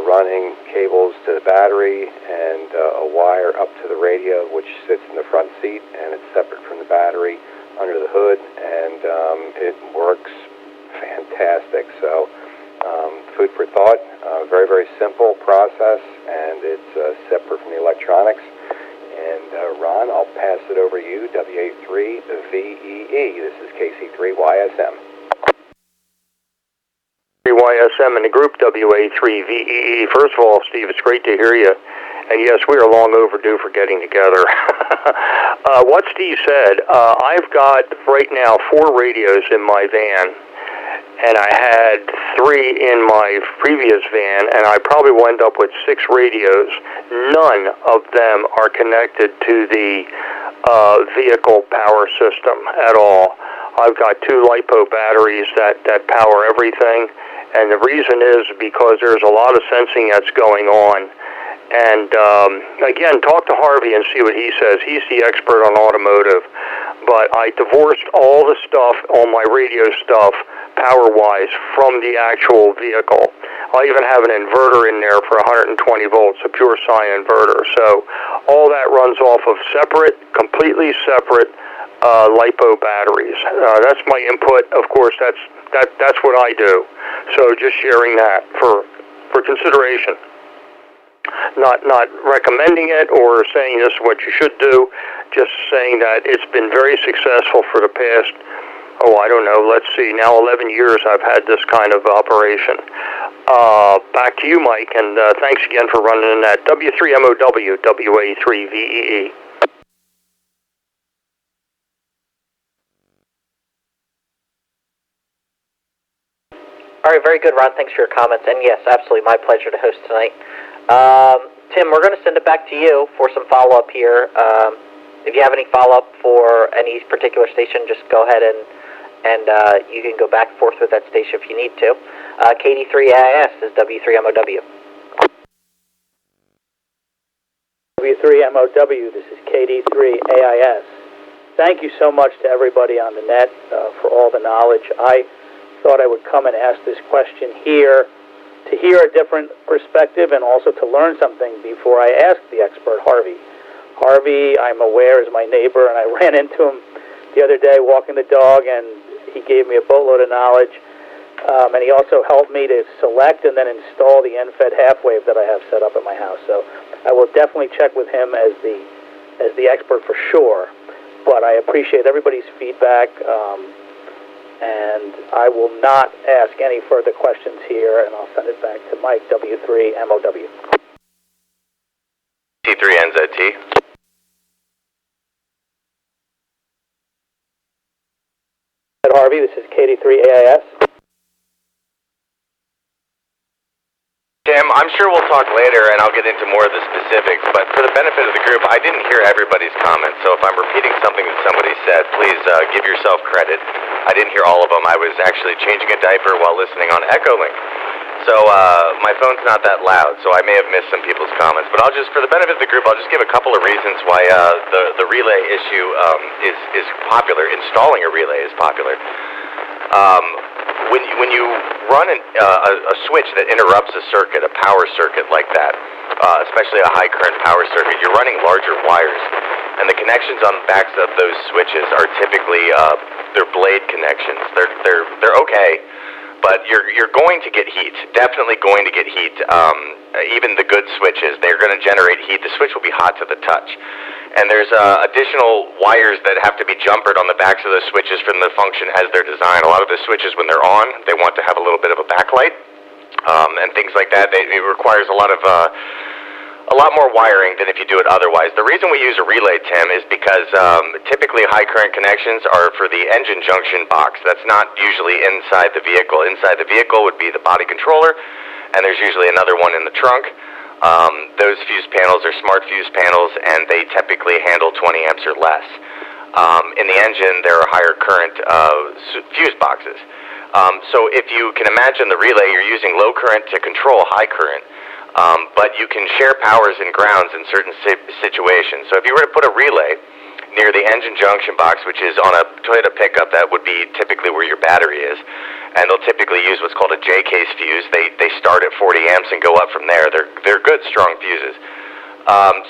running cables to the battery, and a wire up to the radio, which sits in the front seat, and it's separate from the battery under the hood, and it works fantastic. So food for thought, very, very simple process, and it's separate from the electronics. And Ron, I'll pass it over to you, WA3VEE. This is KC3YSM. YSM in the group, WA3VEE. First of all, Steve, it's great to hear you. And yes, we are long overdue for getting together. What Steve said, I've got right now 4 radios in my van, and I had 3 in my previous van, and I probably will end up with 6 radios. None of them are connected to the vehicle power system at all. I've got 2 LiPo batteries that power everything, and the reason is because there's a lot of sensing that's going on. And again, talk to Harvey and see what he says. He's the expert on automotive. But I divorced all the stuff, all my radio stuff, power-wise, from the actual vehicle. I even have an inverter in there for 120 volts, a pure sine inverter. So all that runs off of separate, completely separate LiPo batteries. That's my input. Of course, that's what I do. So just sharing that for consideration. Not recommending it or saying this is what you should do, just saying that it's been very successful for the past, I don't know, let's see, now 11 years I've had this kind of operation. Back to you, Mike, and thanks again for running in that. W3MOW, WA3VEE. All right, very good, Ron. Thanks for your comments. And yes, absolutely my pleasure to host tonight. Tim, we're going to send it back to you for some follow-up here. If you have any follow-up for any particular station, just go ahead and you can go back and forth with that station if you need to. KD3AIS is W3MOW. W3MOW, this is KD3AIS. Thank you so much to everybody on the net for all the knowledge. I thought I would come and ask this question here to hear a different perspective and also to learn something before I ask the expert, Harvey. Harvey, I'm aware, is my neighbor, and I ran into him the other day walking the dog, and he gave me a boatload of knowledge, and he also helped me to select and then install the NFED half-wave that I have set up at my house. So I will definitely check with him as the expert for sure, but I appreciate everybody's feedback. And I will not ask any further questions here, and I'll send it back to Mike, W3MOW. T3NZT. Harvey, KD3AIS. Tim, I'm sure we'll talk later and I'll get into more of the specifics, but for the benefit of the group, I didn't hear everybody's comments, so if I'm repeating something that somebody said, please give yourself credit. I didn't hear all of them. I was actually changing a diaper while listening on Echolink. So my phone's not that loud, so I may have missed some people's comments, but for the benefit of the group, I'll just give a couple of reasons why the relay issue is popular. Installing a relay is popular. When you run a switch that interrupts a circuit, a power circuit like that, especially a high current power circuit, you're running larger wires, and the connections on the backs of those switches are typically they're blade connections. They're okay, but you're going to get heat. Definitely going to get heat. Even the good switches, they're going to generate heat. The switch will be hot to the touch. And there's additional wires that have to be jumpered on the backs of the switches from the function as they're designed. A lot of the switches, when they're on, they want to have a little bit of a backlight and things like that. It requires a lot more wiring than if you do it otherwise. The reason we use a relay, Tim, is because typically high current connections are for the engine junction box. That's not usually inside the vehicle. Inside the vehicle would be the body controller, and there's usually another one in the trunk. Those fuse panels are smart fuse panels, and they typically handle 20 amps or less. In the engine, there are higher current fuse boxes. So if you can imagine the relay, you're using low current to control high current, but you can share powers and grounds in certain situations. So if you were to put a relay near the engine junction box, which is on a Toyota pickup, that would be typically where your battery is, and they'll typically use what's called a J-case fuse. They start at 40 amps and go up from there. They're good, strong fuses.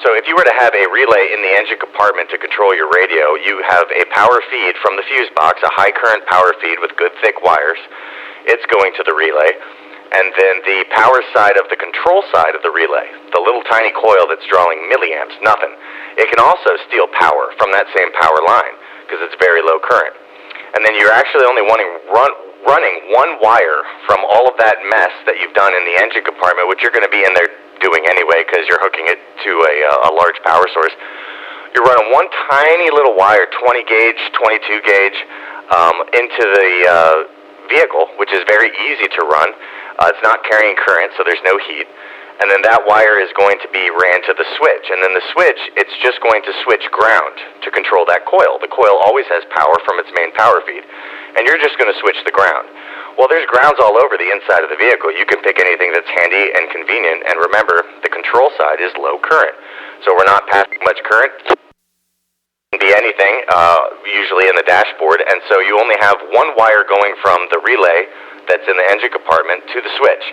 So if you were to have a relay in the engine compartment to control your radio, you have a power feed from the fuse box, a high current power feed with good thick wires. It's going to the relay. And then the power side of the control side of the relay, the little tiny coil that's drawing milliamps, nothing. It can also steal power from that same power line because it's very low current. And then you're actually only running one wire from all of that mess that you've done in the engine compartment, which you're going to be in there doing anyway because you're hooking it to a large power source. You're running one tiny little wire, 20 gauge, 22 gauge, into the vehicle, which is very easy to run. It's not carrying current, so there's no heat. And then that wire is going to be ran to the switch. And then the switch, it's just going to switch ground to control that coil. The coil always has power from its main power feed. And you're just going to switch the ground. Well, there's grounds all over the inside of the vehicle. You can pick anything that's handy and convenient. And remember, the control side is low current. So we're not passing much current. It can be anything, usually in the dashboard. And so you only have one wire going from the relay that's in the engine compartment to the switch.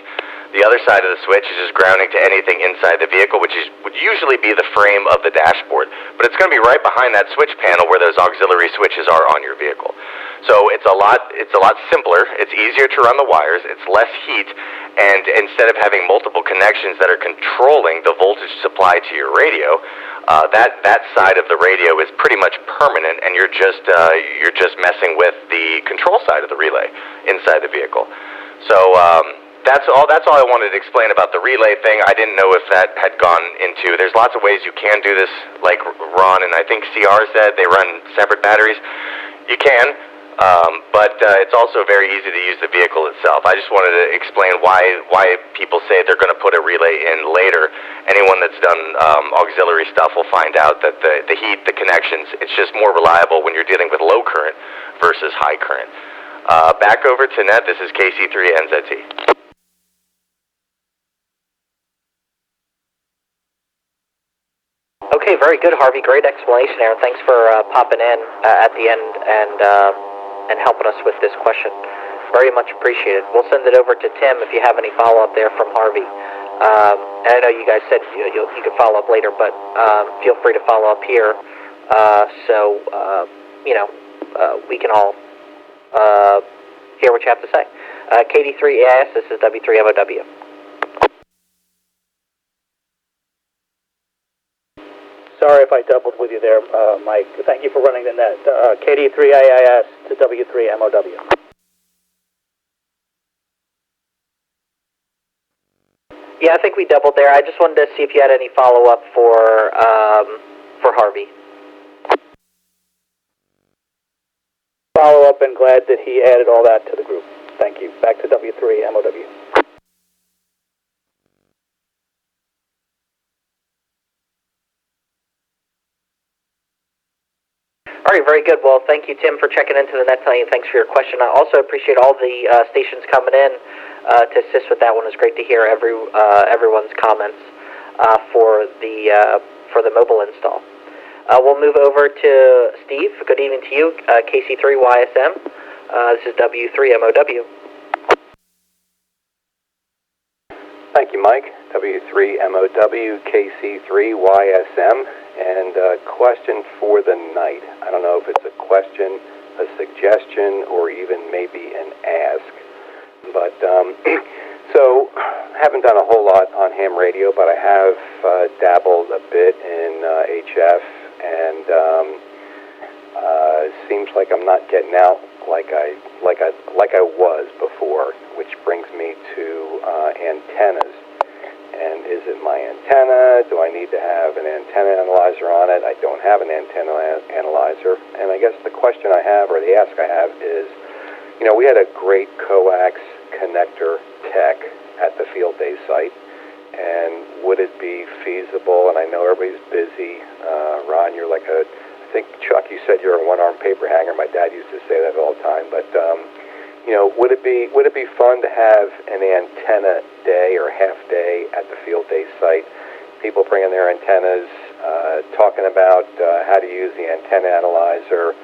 The other side of the switch is just grounding to anything inside the vehicle, which would usually be the frame of the dashboard. But it's going to be right behind that switch panel where those auxiliary switches are on your vehicle. So it's a lot simpler. It's easier to run the wires. It's less heat. And instead of having multiple connections that are controlling the voltage supply to your radio, that side of the radio is pretty much permanent, and you're just messing with the control side of the relay inside the vehicle. So that's all I wanted to explain about the relay thing. I didn't know if that had gone into. There's lots of ways you can do this, like Ron and I think CR said they run separate batteries. You can, but it's also very easy to use the vehicle itself. I just wanted to explain why people say they're going to put a relay in later. Anyone that's done auxiliary stuff will find out that the heat, the connections, it's just more reliable when you're dealing with low current versus high current. Back over to Ned. This is KC3NZT. Okay, very good, Harvey. Great explanation there. Thanks for popping in at the end and helping us with this question. Very much appreciated. We'll send it over to Tim if you have any follow-up there from Harvey. And I know you guys said you could follow up later, but feel free to follow up here so we can all hear what you have to say. KD3AIS, this is W3MOW. Sorry if I doubled with you there, Mike. Thank you for running the net. KD3AIS to W3MOW. Yeah, I think we doubled there. I just wanted to see if you had any follow-up for Harvey. follow-up and glad that he added all that to the group. Thank you. Back to W3MOW. All right, very good. Well, thank you, Tim, for checking into the net tonight, and thanks for your question. I also appreciate all the stations coming in to assist with that one. It's great to hear everyone's comments for the mobile install. We'll move over to Steve. Good evening to you, KC3YSM. This is W3MOW. Thank you, Mike. W3MOW, KC3YSM. And a question for the night. I don't know if it's a question, a suggestion, or even maybe an ask. But, so, I haven't done a whole lot on ham radio, but I have dabbled a bit in HF, and seems like I'm not getting out like I was before, which brings me to antennas. And is it my antenna? Do I need to have an antenna analyzer on it? I don't have an antenna analyzer. And I guess the question I have, or the ask I have is, you know, we had a great coax connector tech at the field day site. And would it be feasible, and I know everybody's busy, Ron, you're like I think, Chuck, you said you're a one-arm paper hanger. My dad used to say that all the time. But, you know, would it be fun to have an antenna day or half day at the field day site? People bringing their antennas, talking about how to use the antenna analyzer,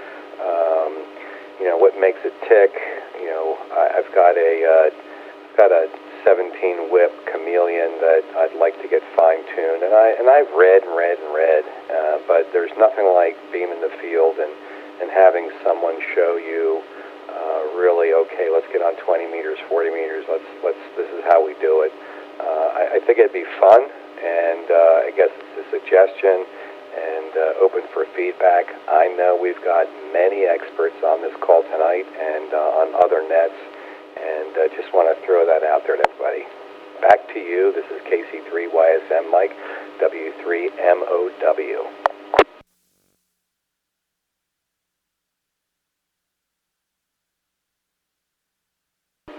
you know, what makes it tick. You know, I've got a 17 whip chameleon that I'd like to get fine-tuned, and I've read, but there's nothing like being in the field and having someone show you really, okay, let's get on 20 meters, 40 meters, this is how we do it. I think it'd be fun, and I guess it's a suggestion and open for feedback. I know we've got many experts on this call tonight and on other nets, and just want to throw that out there to everybody. Back to you. This is KC3YSM Mike, W3MOW.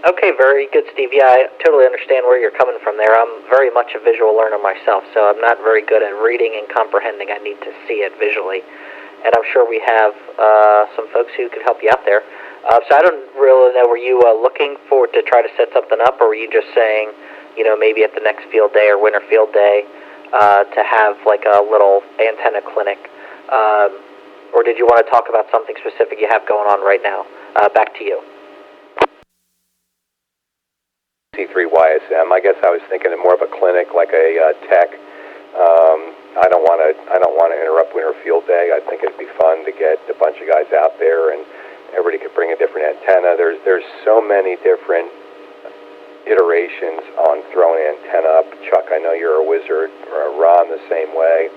Okay, very good, Steve. Yeah, I totally understand where you're coming from there. I'm very much a visual learner myself, so I'm not very good at reading and comprehending. I need to see it visually. And I'm sure we have some folks who could help you out there. So I don't really know, were you looking to try to set something up, or were you just saying, you know, maybe at the next field day or winter field day to have like a little antenna clinic? Or did you want to talk about something specific you have going on right now? Back to you. C3YSM. I guess I was thinking of more of a clinic, like a tech. I don't want to interrupt winter field day. I think it'd be fun to get a bunch of guys out there, and everybody could bring a different antenna. There's so many different iterations on throwing an antenna up. Chuck, I know you're a wizard. Ron, the same way.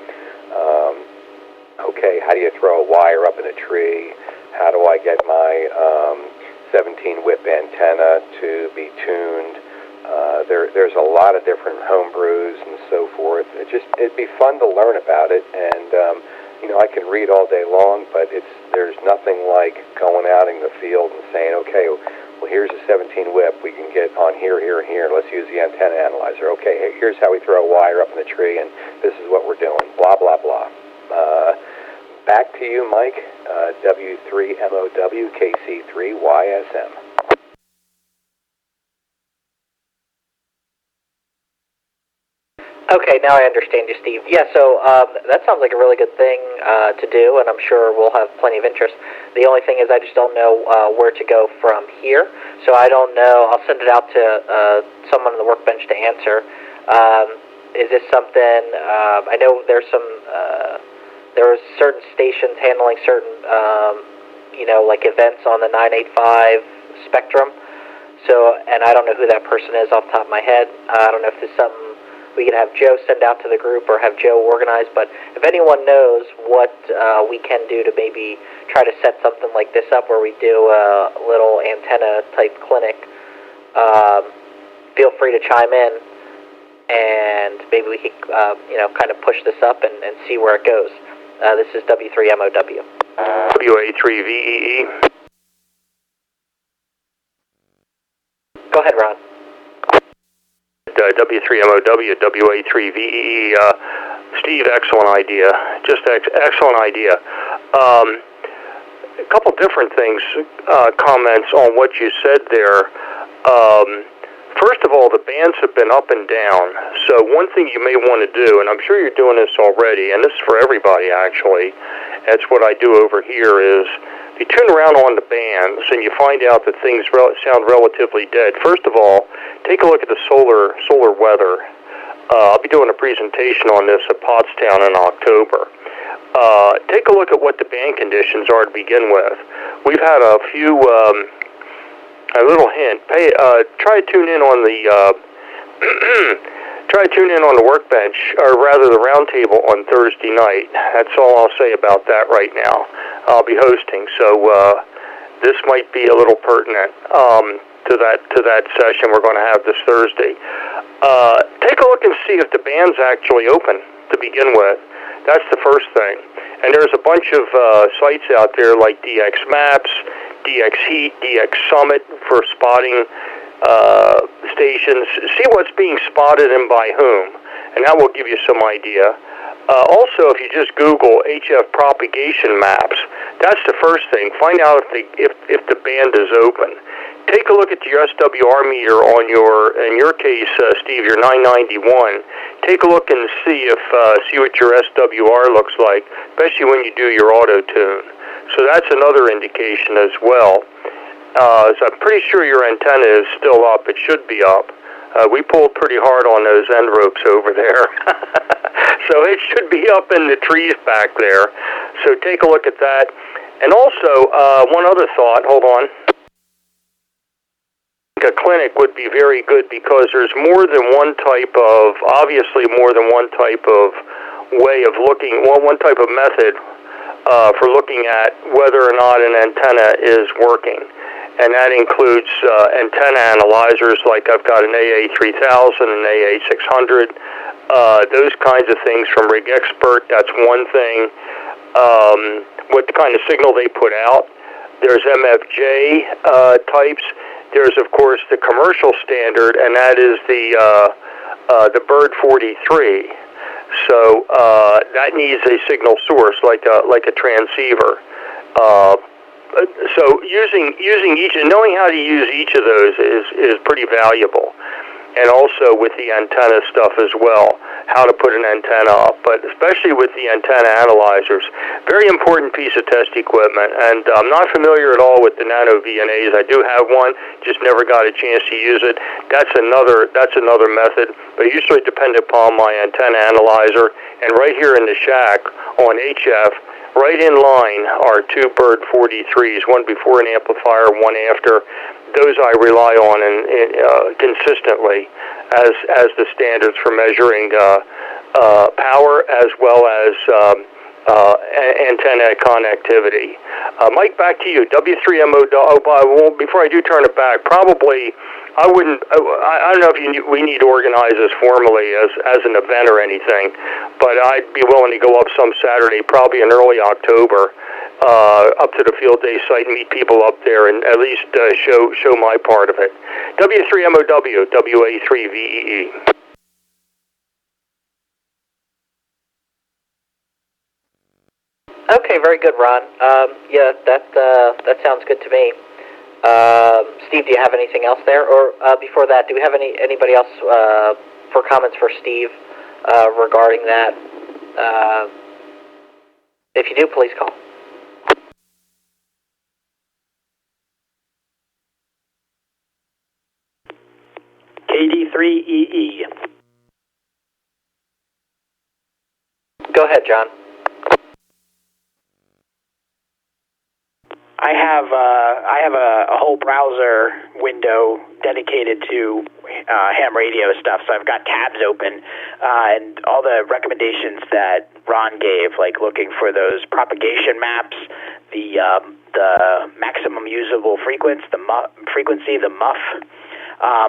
Okay, how do you throw a wire up in a tree? How do I get my 17 whip antenna to be tuned? There's a lot of different home brews and so forth. It'd be fun to learn about it, and you know, I can read all day long, but there's nothing like going out in the field and saying, okay, well, here's a 17 whip. We can get on here, here, and here. Let's use the antenna analyzer. Okay, here's how we throw a wire up in the tree, and this is what we're doing. Blah, blah, blah. Back to you, Mike. W3MOW, KC3YSM. Okay, now I understand you, Steve. Yeah, so that sounds like a really good thing to do, and I'm sure we'll have plenty of interest. The only thing is I just don't know where to go from here, so I don't know. I'll send it out to someone on the workbench to answer. Is this something, I know there's some, there are certain stations handling certain, you know, like events on the 985 spectrum, so, and I don't know who that person is off the top of my head. I don't know if there's something we can have Joe send out to the group or have Joe organize, but if anyone knows what we can do to maybe try to set something like this up where we do a little antenna type clinic, feel free to chime in, and maybe we could you know, kind of push this up and see where it goes. This is W3MOW. WA3VEE. Go ahead, Ron. W3MOW, WA3VEE. Steve, excellent idea. Just excellent idea. A couple different things, comments on what you said there. First of all, the bands have been up and down. So one thing you may want to do, and I'm sure you're doing this already, and this is for everybody actually, that's what I do over here, is you turn around on the bands and you find out that things sound relatively dead. First of all, take a look at the solar weather. I'll be doing a presentation on this at Kutztown in October. Take a look at what the band conditions are to begin with. We've had a few, a little hint. Try to tune in on the, Workbench, or rather the roundtable on Thursday night. That's all I'll say about that right now. I'll be hosting, so this might be a little pertinent to that session we're going to have this Thursday. Take a look and see if the band's actually open to begin with. That's the first thing. And there's a bunch of sites out there like DX Maps, DX Heat, DX Summit for spotting stations. See what's being spotted and by whom, and that will give you some idea. Also, if you just Google HF propagation maps, that's the first thing. Find out if the band is open. Take a look at your SWR meter on in your case, Steve, your 991. Take a look and see what your SWR looks like, especially when you do your auto tune. So that's another indication as well. So I'm pretty sure your antenna is still up. It should be up. We pulled pretty hard on those end ropes over there. So it should be up in the trees back there. So take a look at that. And also, one other thought. Hold on. A clinic would be very good because there's obviously more than one type of way of looking, one type of method for looking at whether or not an antenna is working. And that includes antenna analyzers, like I've got an AA3000, an AA600, those kinds of things from Rig Expert. That's one thing. What kind of signal they put out. There's MFJ types. There's, of course, the commercial standard, and that is the Bird 43. So that needs a signal source, like a transceiver. So using each and knowing how to use each of those is pretty valuable. And also with the antenna stuff as well, how to put an antenna up, but especially with the antenna analyzers. Very important piece of test equipment, and I'm not familiar at all with the nano VNAs. I do have one, just never got a chance to use it. That's another method, but usually depend upon my antenna analyzer. And right here in the shack on HF, right in line are two Bird 43s, one before an amplifier, one after. Those I rely on consistently as the standards for measuring power as well as antenna connectivity. Mike, back to you. W3MO. Before I do turn it back, probably I don't know if we need to organize this formally as an event or anything, but I'd be willing to go up some Saturday, probably in early October, up to the field day site and meet people up there and at least show my part of it. W3MOW, WA3VEE. Okay, very good, Ron. Yeah, that sounds good to me. Steve, do you have anything else there? Or before that, do we have anybody else for comments for Steve regarding that? If you do, please call. KD3EE. Go ahead, John. I have a whole browser window dedicated to ham radio stuff, so I've got tabs open, and all the recommendations that Ron gave, like looking for those propagation maps, the maximum usable frequency, the MUF.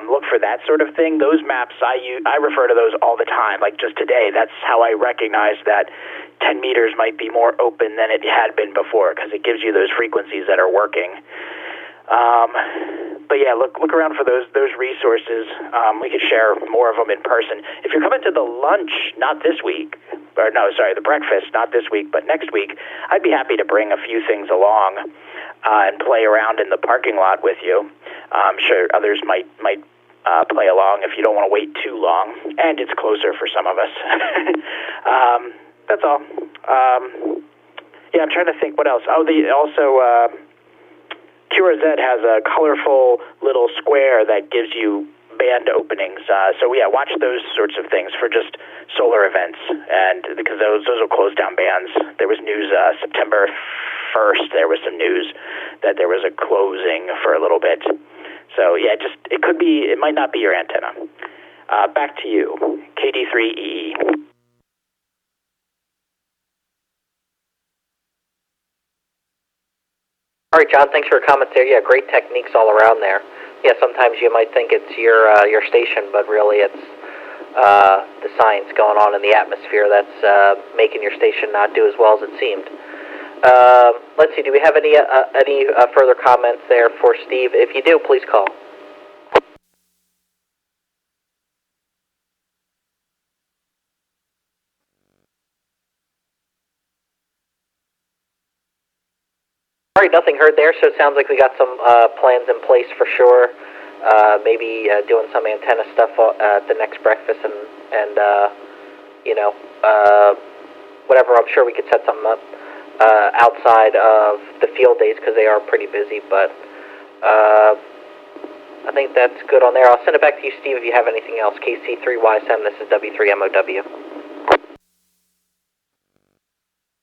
Look for that sort of thing. Those maps, I refer to those all the time. Like just today, that's how I recognized that 10 meters might be more open than it had been before, because it gives you those frequencies that are working. But yeah, look around for those resources. We could share more of them in person. If you're coming to the lunch, not this week, or no, sorry, the breakfast, not this week, but next week, I'd be happy to bring a few things along and play around in the parking lot with you. I'm sure others might play along if you don't want to wait too long, and it's closer for some of us. That's all. Yeah, I'm trying to think what else. Oh, QRZ has a colorful little square that gives you band openings. So yeah, watch those sorts of things for just solar events, and because those will close down bands. There was news September 1st. There was some news that there was a closing for a little bit. So yeah, it might not be your antenna. Back to you, KD3EE. All right, John, thanks for your comments there. Yeah, great techniques all around there. Yeah, sometimes you might think it's your station, but really it's the science going on in the atmosphere that's making your station not do as well as it seemed. Let's see, do we have any further comments there for Steve? If you do, please call. All right, nothing heard there, so it sounds like we got some plans in place for sure. Maybe doing some antenna stuff at the next breakfast and whatever. I'm sure we could set something up outside of the field days because they are pretty busy, but I think that's good on there. I'll send it back to you, Steve, if you have anything else. KC3YSM, this is W3MOW.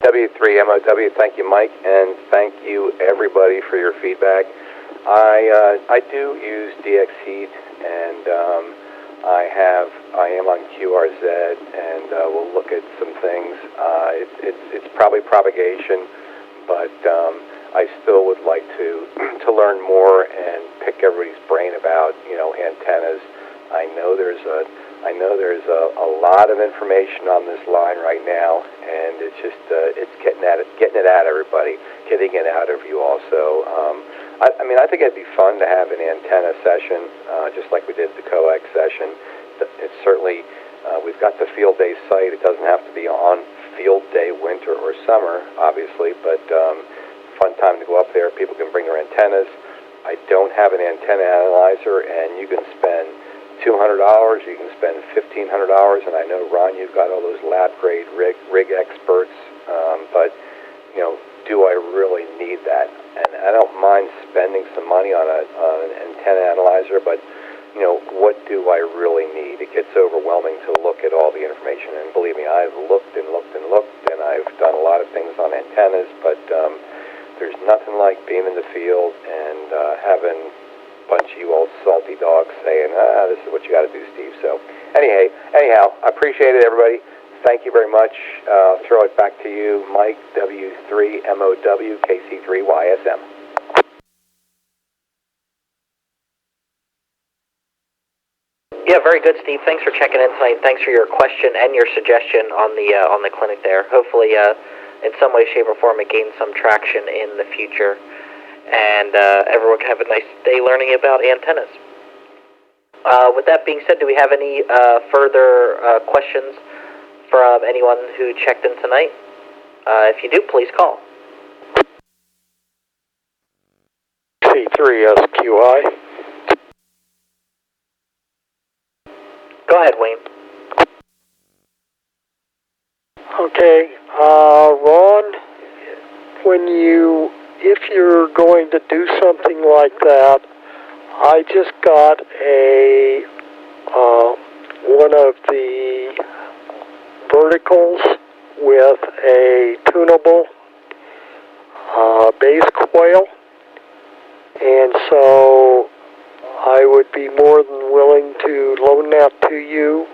W3MOW, thank you, Mike, and thank you, everybody, for your feedback. I do use DX Heat, and I am on QRZ, and we'll look at some things. It's probably propagation, but I still would like to learn more and pick everybody's brain about antennas. I know there's a lot of information on this line right now, and it's just it's getting it at everybody, getting it out of you also. I think it'd be fun to have an antenna session, just like we did the coax session. It's certainly we've got the field day site. It doesn't have to be on field day, winter or summer, obviously, but fun time to go up there. People can bring their antennas. I don't have an antenna analyzer, and you can spend $200, you can spend $1,500, and I know, Ron, you've got all those lab-grade rig experts, but, do I really need that? And I don't mind spending some money on an antenna analyzer, but, what do I really need? It gets overwhelming to look at all the information, and believe me, I've looked and looked and looked, and I've done a lot of things on antennas, but there's nothing like being in the field and having bunch of you old salty dogs saying, this is what you got to do, Steve. So anyhow, I appreciate it, everybody. Thank you very much. I'll throw it back to you, Mike, W3MOW, KC3YSM. Yeah, very good, Steve. Thanks for checking in tonight. Thanks for your question and your suggestion on the clinic there. Hopefully, in some way, shape, or form, it gains some traction in the future, and everyone can have a nice day learning about antennas. With that being said, do we have any further questions from anyone who checked in tonight? If you do, please call. C3SQI. Go ahead, Wayne. Okay, Ron, if you're going to do something like that, I just got one of the verticals with a tunable base coil, and so I would be more than willing to loan that to you,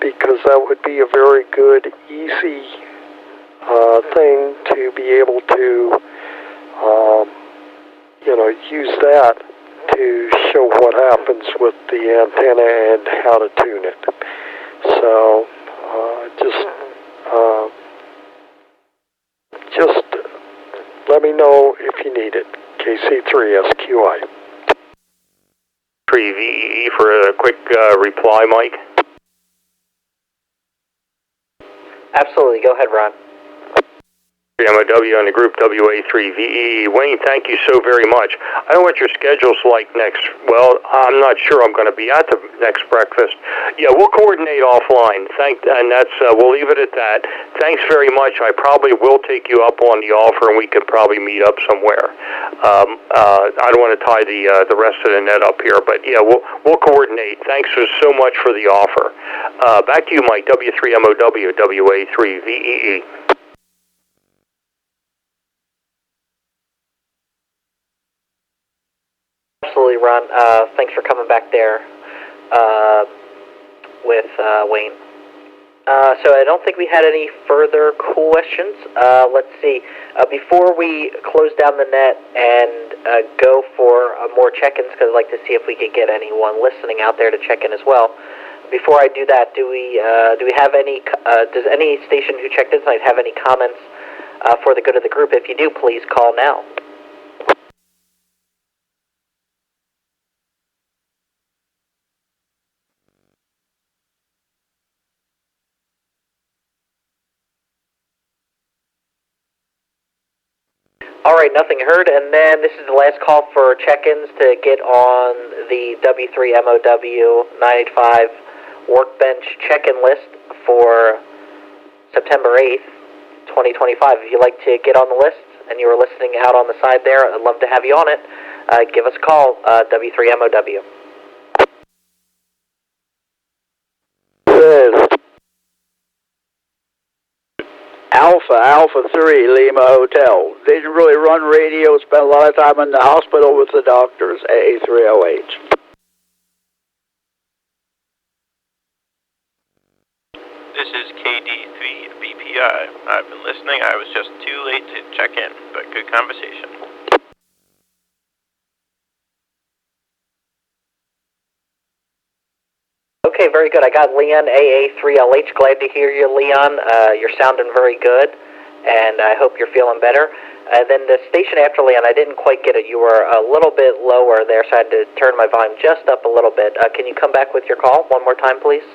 because that would be a very good, easy thing to be able to, use that to show what happens with the antenna and how to tune it. So, just let me know if you need it. KC3SQI. 3VEE for a quick reply, Mike. Absolutely. Go ahead, Ron. MOW on the group WA3VE. Wayne, thank you so very much. I don't know what your schedule's like next. Well, I'm not sure I'm going to be at the next breakfast. Yeah, we'll coordinate offline. And that's we'll leave it at that. Thanks very much. I probably will take you up on the offer, and we could probably meet up somewhere. I don't want to tie the rest of the net up here, but yeah, we'll coordinate. Thanks so much for the offer. Back to you, Mike. W3MOW WA3VEE. Absolutely, Ron. Thanks for coming back there with Wayne. So I don't think we had any further questions. Let's see. Before we close down the net and go for more check-ins, because I'd like to see if we could get anyone listening out there to check in as well. Before I do that, do we have any? Does any station who checked in tonight have any comments for the good of the group? If you do, please call now. All right, nothing heard, and then this is the last call for check-ins to get on the W3MOW 985 Workbench check-in list for September 8th, 2025. If you'd like to get on the list and you were listening out on the side there, I'd love to have you on it. Give us a call, W3MOW. Alpha 3 Lima Hotel. Didn't really run radio, spent a lot of time in the hospital with the doctors, AA3OH. This is KD3BPI. I've been listening. I was just too late to check in, but good conversation. Okay, very good. I got Leon, AA3LH. Glad to hear you, Leon. You're sounding very good, and I hope you're feeling better. Then the station after Leon, I didn't quite get it. You were a little bit lower there, so I had to turn my volume just up a little bit. Can you come back with your call one more time, please?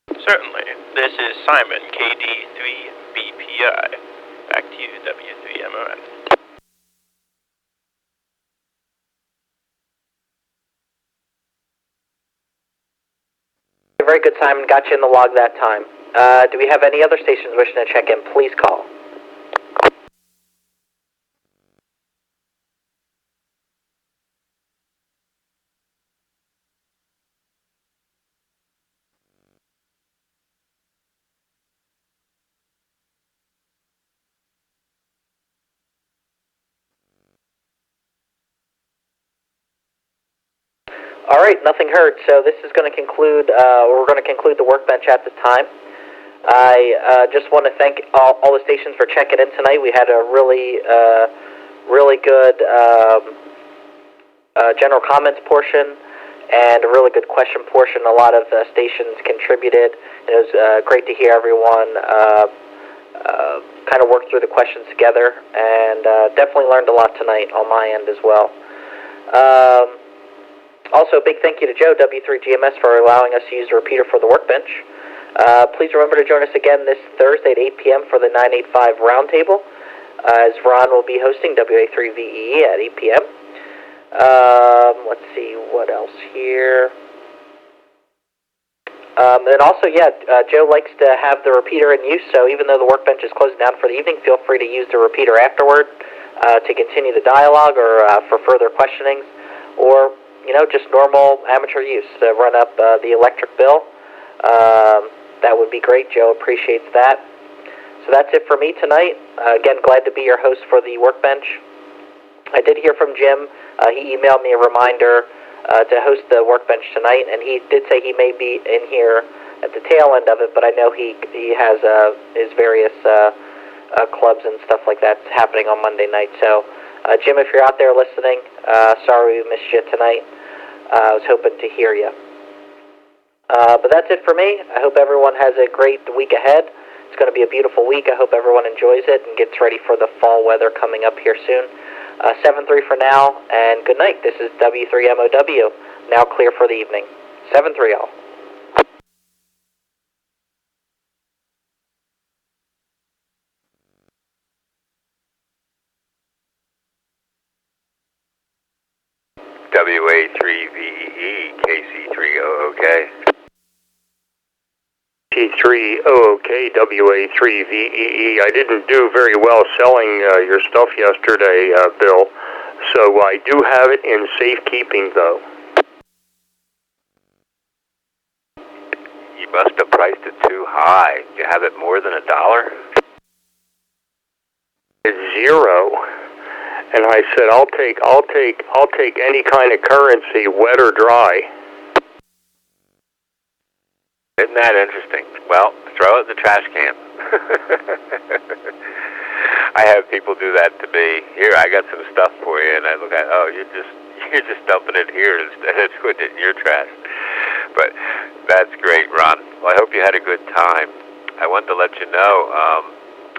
Certainly. This is Simon, KD3BPI. Back to you, W3MON. Very good, Simon. Got you in the log that time. Do we have any other stations wishing to check in? Please call. All right, nothing heard. So this is going to conclude, we're going to conclude the workbench at this time. I just want to thank all the stations for checking in tonight. We had a really good general comments portion and a really good question portion. A lot of stations contributed. It was great to hear everyone kind of work through the questions together, and definitely learned a lot tonight on my end as well. Also, a big thank you to Joe, W3GMS, for allowing us to use the repeater for the workbench. Please remember to join us again this Thursday at 8 p.m. for the 985 Roundtable, as Ron will be hosting WA3VEE at 8 p.m. Let's see, what else here? And also, Joe likes to have the repeater in use, so even though the workbench is closing down for the evening, feel free to use the repeater afterward to continue the dialogue or for further questionings, or just normal amateur use to run up the electric bill. That would be great. Joe appreciates that. So that's it for me tonight. Again, glad to be your host for the workbench. I did hear from Jim. He emailed me a reminder to host the workbench tonight, and he did say he may be in here at the tail end of it, but I know he has his various clubs and stuff like that happening on Monday night. So, Jim, if you're out there listening, sorry we missed you tonight. I was hoping to hear you. But that's it for me. I hope everyone has a great week ahead. It's going to be a beautiful week. I hope everyone enjoys it and gets ready for the fall weather coming up here soon. 7-3 for now, and good night. This is W3MOW, now clear for the evening. 7-3 all. WA3VEE, KC3OOK. KC3OOK, WA3VEE. I didn't do very well selling your stuff yesterday, Bill, so I do have it in safekeeping, though. You must have priced it too high. Do you have it more than $1? It's $0. And I said, I'll take any kind of currency, wet or dry. Isn't that interesting? Well, throw it in the trash can. I have people do that to me. Here, I got some stuff for you, and I look at, oh, you're just dumping it here instead of putting it in your trash. But that's great, Ron. Well, I hope you had a good time. I wanted to let you know,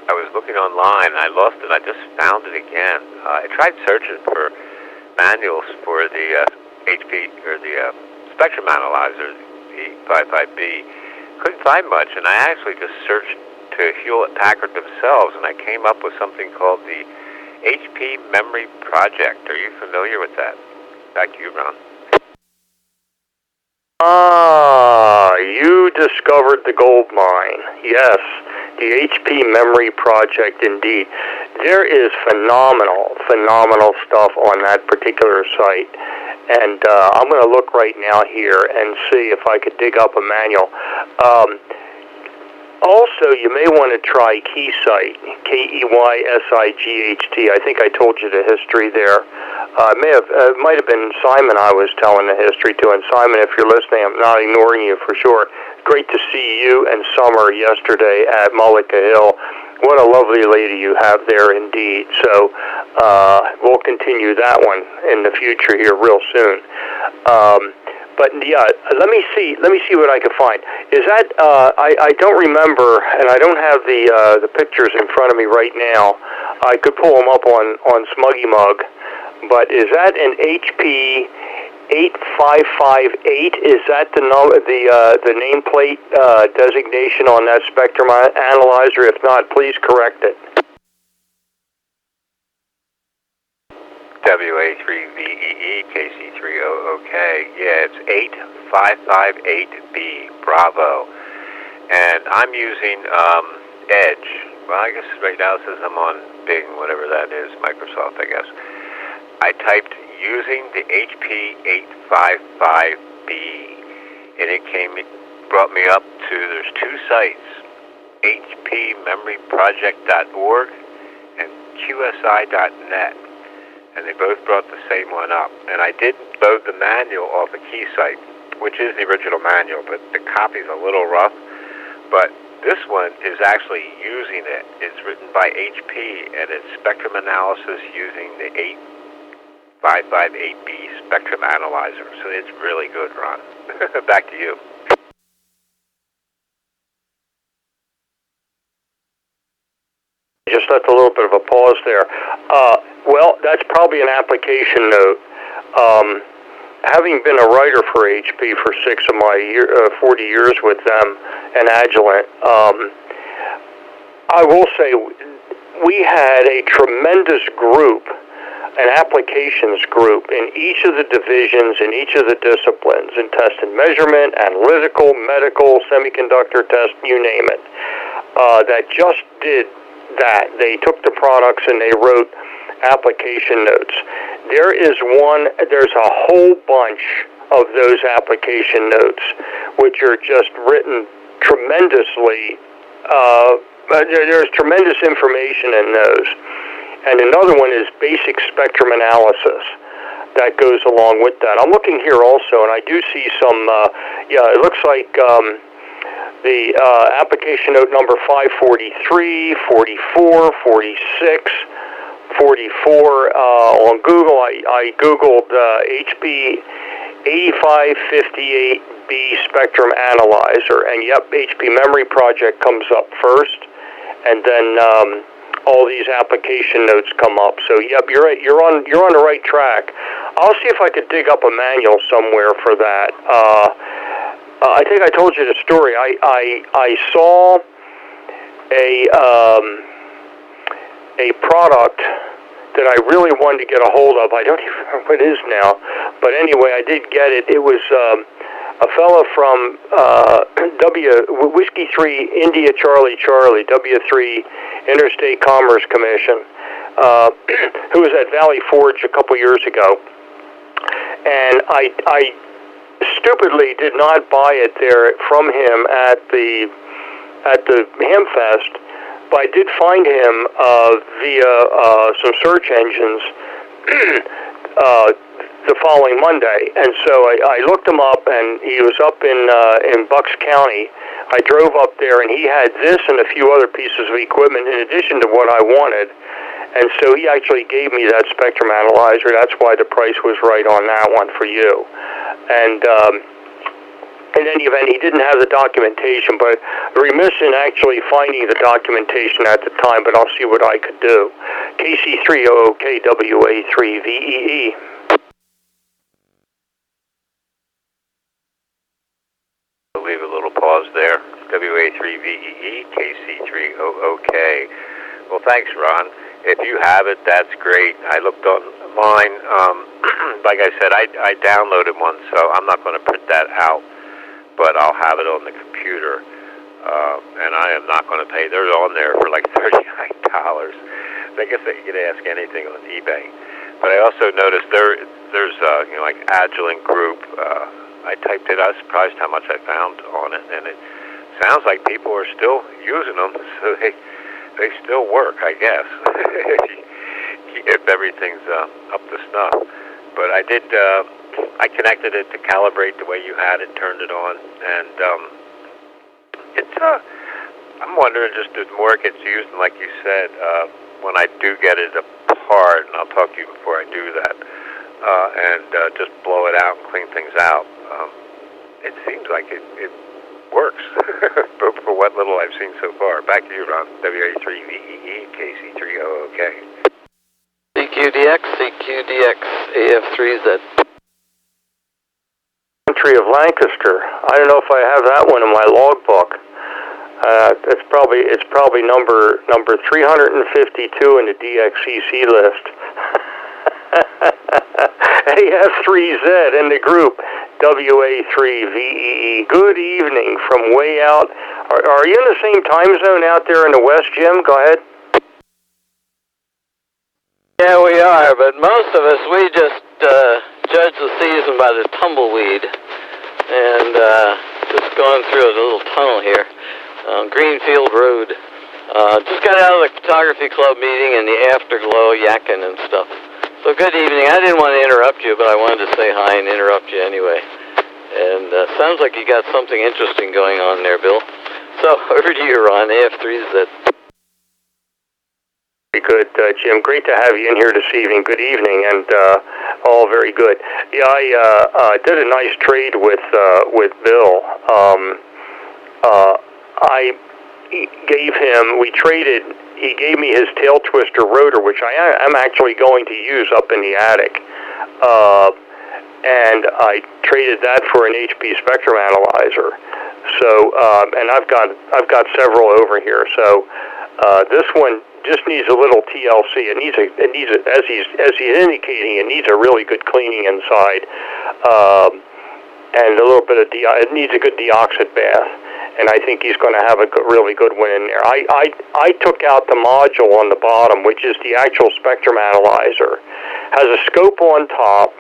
I was looking online, and I lost it. I just found it again. I tried searching for manuals for the HP, or the spectrum analyzer, the 55B. Couldn't find much, and I actually just searched to Hewlett-Packard themselves, and I came up with something called the HP Memory Project. Are you familiar with that? Back to you, Ron. You discovered the gold mine. Yes, the HP Memory Project, indeed. There is phenomenal stuff on that particular site. And I'm going to look right now here and see if I could dig up a manual. Also, you may want to try Keysight, KEYSIGHT. I think I told you the history there. It might have been Simon I was telling the history to. And Simon, if you're listening, I'm not ignoring you for sure. Great to see you and Summer yesterday at Mullica Hill. What a lovely lady you have there, indeed. So we'll continue that one in the future here real soon. But yeah, let me see what I can find. Is that I don't remember, and I don't have the pictures in front of me right now. I could pull them up on Smuggy Mug, but is that an HP 8558? Is that the nameplate designation on that spectrum analyzer? If not, please correct it. WA3VEE, KC3OOK. Yeah, it's 8558B, Bravo. And I'm using Edge. Well, I guess right now it says I'm on Bing, whatever that is, Microsoft, I guess. I typed using the HP 855B, and it brought me up to, there's two sites, hpmemoryproject.org and qsi.net. And they both brought the same one up. And I did load the manual off a Keysight, which is the original manual, but the copy's a little rough. But this one is actually using it. It's written by HP, and it's spectrum analysis using the 8558B spectrum analyzer. So it's really good, Ron. Back to you. Just left a little bit of a pause there. Well, that's probably an application note. Having been a writer for HP for 6 of my 40 years with them and Agilent, I will say we had a tremendous group, an applications group in each of the divisions, in each of the disciplines, in test and measurement, analytical, medical, semiconductor test, you name it, that just did that. They took the products and they wrote application notes. There's a whole bunch of those application notes which are just written tremendously. There's tremendous information in those. And another one is basic spectrum analysis that goes along with that. I'm looking here also, and I do see some, it looks like the application note number 543, 44, 46, 44 on Google. I Googled HP 8558B Spectrum Analyzer, and yep, HP Memory Project comes up first. and then all these application notes come up. So yep, you're right. You're on the right track. I'll see if I could dig up a manual somewhere for that. I think I told you the story. I saw a product that I really wanted to get a hold of. I don't even remember what it is now, but anyway, I did get it. It was a fellow from Whiskey 3 India Charlie W3 Interstate Commerce Commission, who was at Valley Forge a couple years ago, and I stupidly did not buy it there from him at the Hamfest. But I did find him via some search engines the following Monday, and so I looked him up, and he was up in Bucks County. I drove up there, and he had this and a few other pieces of equipment in addition to what I wanted, and so he actually gave me that spectrum analyzer. That's why the price was right on that one for you, and. In any event, he didn't have the documentation, but remiss in actually finding the documentation at the time, but I'll see what I could do. KC3OOKWA3VEE. We'll leave a little pause there. WA3VEE, KC3OOK. Well, thanks, Ron. If you have it, that's great. I looked online. Like I said, I downloaded one, so I'm not going to print that out. But I'll have it on the computer, and I am not going to pay. They're on there for like $39. I guess they could ask anything on eBay. But I also noticed there's like Agilent Group. I typed it. I was surprised how much I found on it, and it sounds like people are still using them, so they still work, I guess, if everything's up to snuff. But I did. I connected it to calibrate the way you had it, turned it on, and it's. I'm wondering just the more it gets used, and like you said, when I do get it apart, and I'll talk to you before I do that, and just blow it out and clean things out. It seems like it works for what little I've seen so far. Back to you, Ron. WA3VEE, KC3OOK. CQDX, AF3Z. Country of Lancaster. I don't know if I have that one in my logbook. It's probably number 352 in the DXCC list. AF3Z in the group WA3VEE. Good evening from way out. Are you in the same time zone out there in the West, Jim? Go ahead. Yeah, we are, but most of us, we just judge the season by the tumbleweed. And just going through a little tunnel here on Greenfield Road. Just got out of the photography club meeting and the afterglow yakking and stuff. So good evening. I didn't want to interrupt you, but I wanted to say hi and interrupt you anyway. And sounds like you got something interesting going on there, Bill. So over to you, Ron, AF3Z. Good, Jim. Great to have you in here this evening. Good evening, and all very good. Yeah, I did a nice trade with Bill. I gave him. We traded. He gave me his tail twister rotor, which I'm actually going to use up in the attic. And I traded that for an HP spectrum analyzer. So, and I've got several over here. So, this one just needs a little TLC. It needs as he's indicating, it needs a really good cleaning inside, and a little bit of it needs a good deoxid bath. And I think he's going to have a really good one in there. I took out the module on the bottom, which is the actual spectrum analyzer. Has a scope on top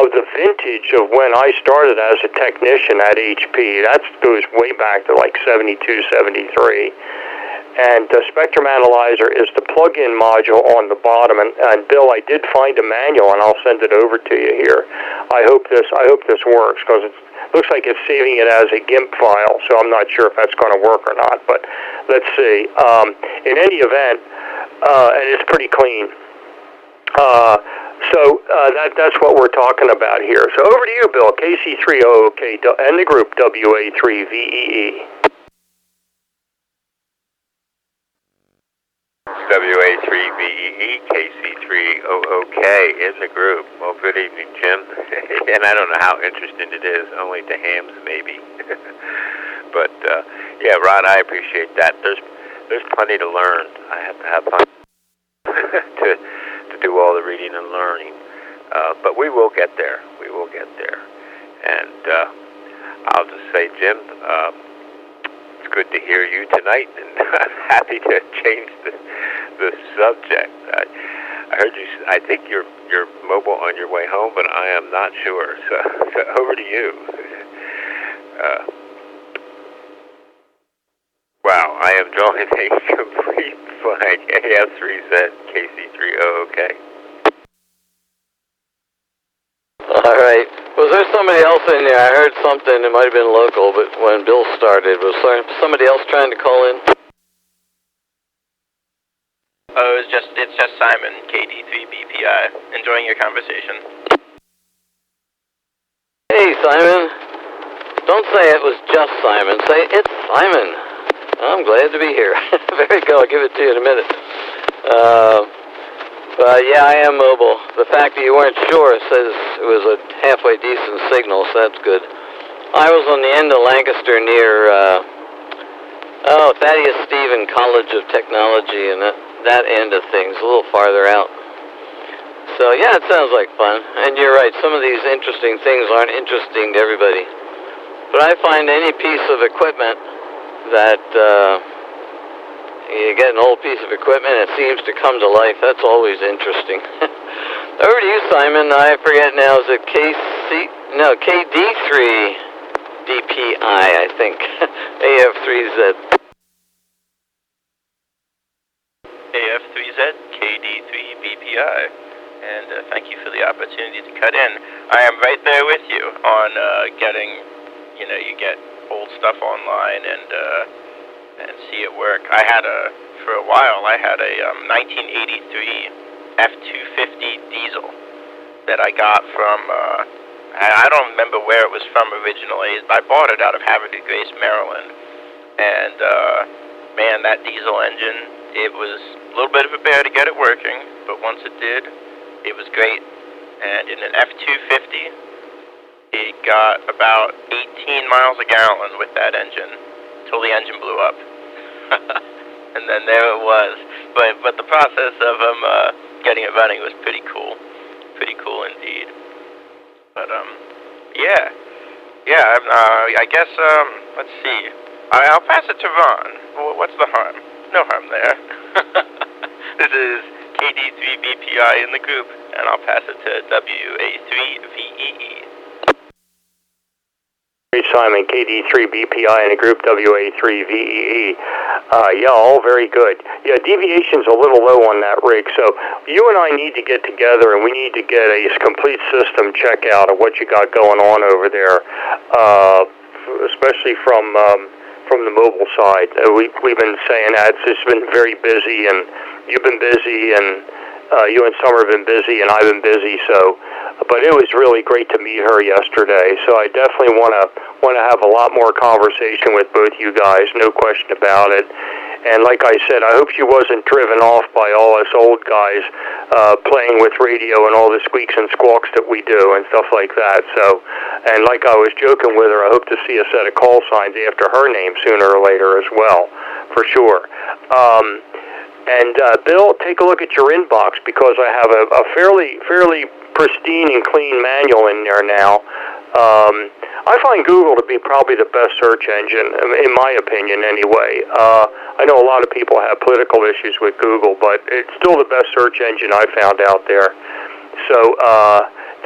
of the vintage of when I started as a technician at HP. That goes way back to like 72, 73. And the spectrum analyzer is the plug-in module on the bottom. And Bill, I did find a manual, and I'll send it over to you here. I hope this works, because it looks like it's saving it as a GIMP file. So I'm not sure if that's going to work or not. But let's see. In any event, and it's pretty clean. So that's what we're talking about here. So over to you, Bill. KC3OOK and the group WA3VEE. WA3VEE KC3OOK in the group. Well, good evening, Jim. And I don't know how interesting it is, only to hams maybe. But yeah, Rod, I appreciate that. There's plenty to learn. I have to have fun to do all the reading and learning. But we will get there. We will get there. And I'll just say, Jim, it's good to hear you tonight, and I'm happy to change the subject. I heard you. I think you're mobile on your way home, but I am not sure. So over to you. Wow, I am drawing a complete blank. AF3Z KC3OOK. All right. Was there somebody else in there? I heard something. It might have been local, but when Bill started, was there somebody else trying to call in? Oh, it's just Simon, KD3BPI. Enjoying your conversation. Hey, Simon. Don't say it was just Simon. Say it's Simon. I'm glad to be here. Very good. I'll give it to you in a minute. But yeah, I am mobile. The fact that you weren't sure says it was a halfway decent signal, so that's good. I was on the end of Lancaster near Thaddeus Stephen College of Technology, and that end of things, a little farther out. So yeah, it sounds like fun. And you're right, some of these interesting things aren't interesting to everybody. But I find any piece of equipment that you get an old piece of equipment, it seems to come to life. That's always interesting. Over to you, Simon. I forget now. Is it KD3DPI, I think. AF3Z. AF3Z, KD3BPI. And thank you for the opportunity to cut in. I am right there with you on getting, you get old stuff online and see it work. For a while, I had a 1983 F-250 diesel that I got from, I don't remember where it was from originally. I bought it out of Haverford Grace, Maryland. And, man, that diesel engine, it was a little bit of a bear to get it working, but once it did, it was great. And in an F-250, it got about 18 miles a gallon with that engine until the engine blew up. And then there it was. But the process of getting it running was pretty cool. Pretty cool indeed. But, yeah. I guess, let's see. I'll pass it to Ron. What's the harm? No harm there. This is KD3BPI in the group, and I'll pass it to WA3VEE. Simon, KD3BPI in the group, WA3VEE. Yeah, all very good. Yeah, deviation's a little low on that rig, so you and I need to get together and we need to get a complete system checkout of what you got going on over there, especially from the mobile side. We've been saying that it's just been very busy, and you've been busy, and you and Summer have been busy, and I've been busy. So, but it was really great to meet her yesterday. So I definitely want to have a lot more conversation with both you guys, no question about it. And like I said, I hope she wasn't driven off by all us old guys playing with radio and all the squeaks and squawks that we do and stuff like that. So, and like I was joking with her, I hope to see a set of call signs after her name sooner or later as well, for sure. And Bill, take a look at your inbox, because I have a fairly pristine and clean manual in there now. I find Google to be probably the best search engine, in my opinion anyway. I know a lot of people have political issues with Google, but it's still the best search engine I found out there. So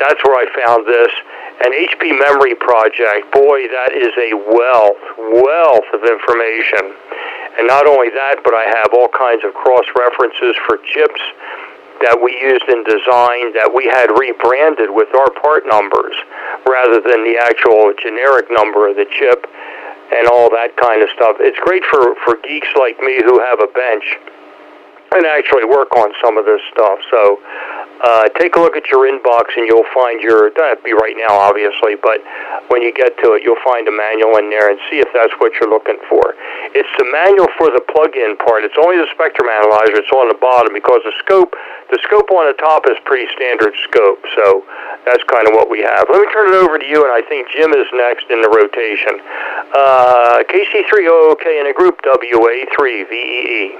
that's where I found this. An HP Memory Project, boy, that is a wealth of information. And not only that, but I have all kinds of cross-references for chips that we used in design that we had rebranded with our part numbers rather than the actual generic number of the chip and all that kind of stuff. It's great for geeks like me who have a bench and actually work on some of this stuff. So take a look at your inbox and you'll find your, doesn't have to be right now obviously, but when you get to it you'll find a manual in there and see if that's what you're looking for. It's the manual for the plug-in part. It's only the spectrum analyzer. It's on the bottom because the scope on the top is pretty standard scope, so that's kind of what we have. Let me turn it over to you, and I think Jim is next in the rotation. KC3OOK in a group, WA3VEE.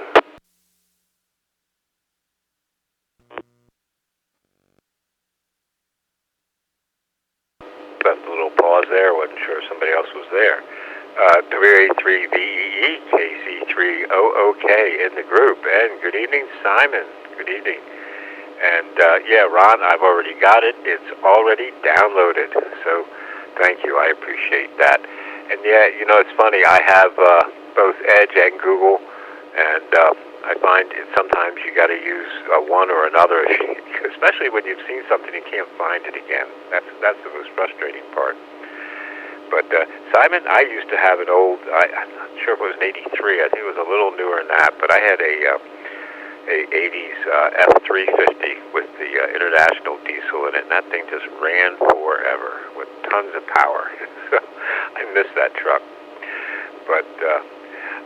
Left a little pause there. Wasn't sure if somebody else was there. WA3VEE, KC3OOK in the group. And good evening, Simon. Good evening. And yeah, Ron, I've already got it. It's already downloaded. So thank you. I appreciate that. And yeah, you know, it's funny. I have both Edge and Google, and I find sometimes you got to use one or another, especially when you've seen something and can't find it again. That's the most frustrating part. But Simon, I used to have an old, I'm not sure if it was an 83, I think it was a little newer than that, but I had a 80s F350 with the International diesel in it, and that thing just ran forever with tons of power. So I miss that truck. But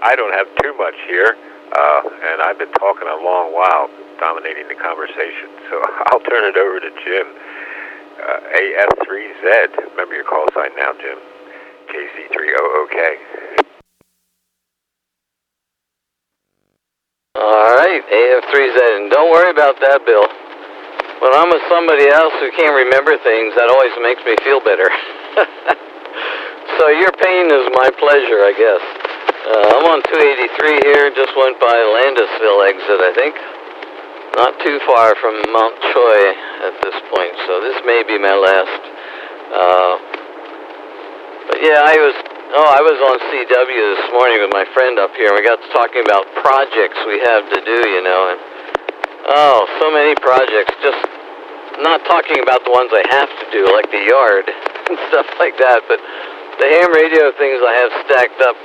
I don't have too much here, and I've been talking a long while, dominating the conversation, so I'll turn it over to Jim. AF3Z, remember your call sign now, Jim. KC3OOK. All right, AF3Z, and don't worry about that, Bill. When I'm with somebody else who can't remember things, that always makes me feel better. So your pain is my pleasure, I guess. I'm on 283 here, just went by Landisville exit, I think. Not too far from Mount Choi at this point, so this may be my last. But yeah, I was on CW this morning with my friend up here, and we got to talking about projects we have to do, you know, and so many projects, just not talking about the ones I have to do, like the yard and stuff like that, but the ham radio things I have stacked up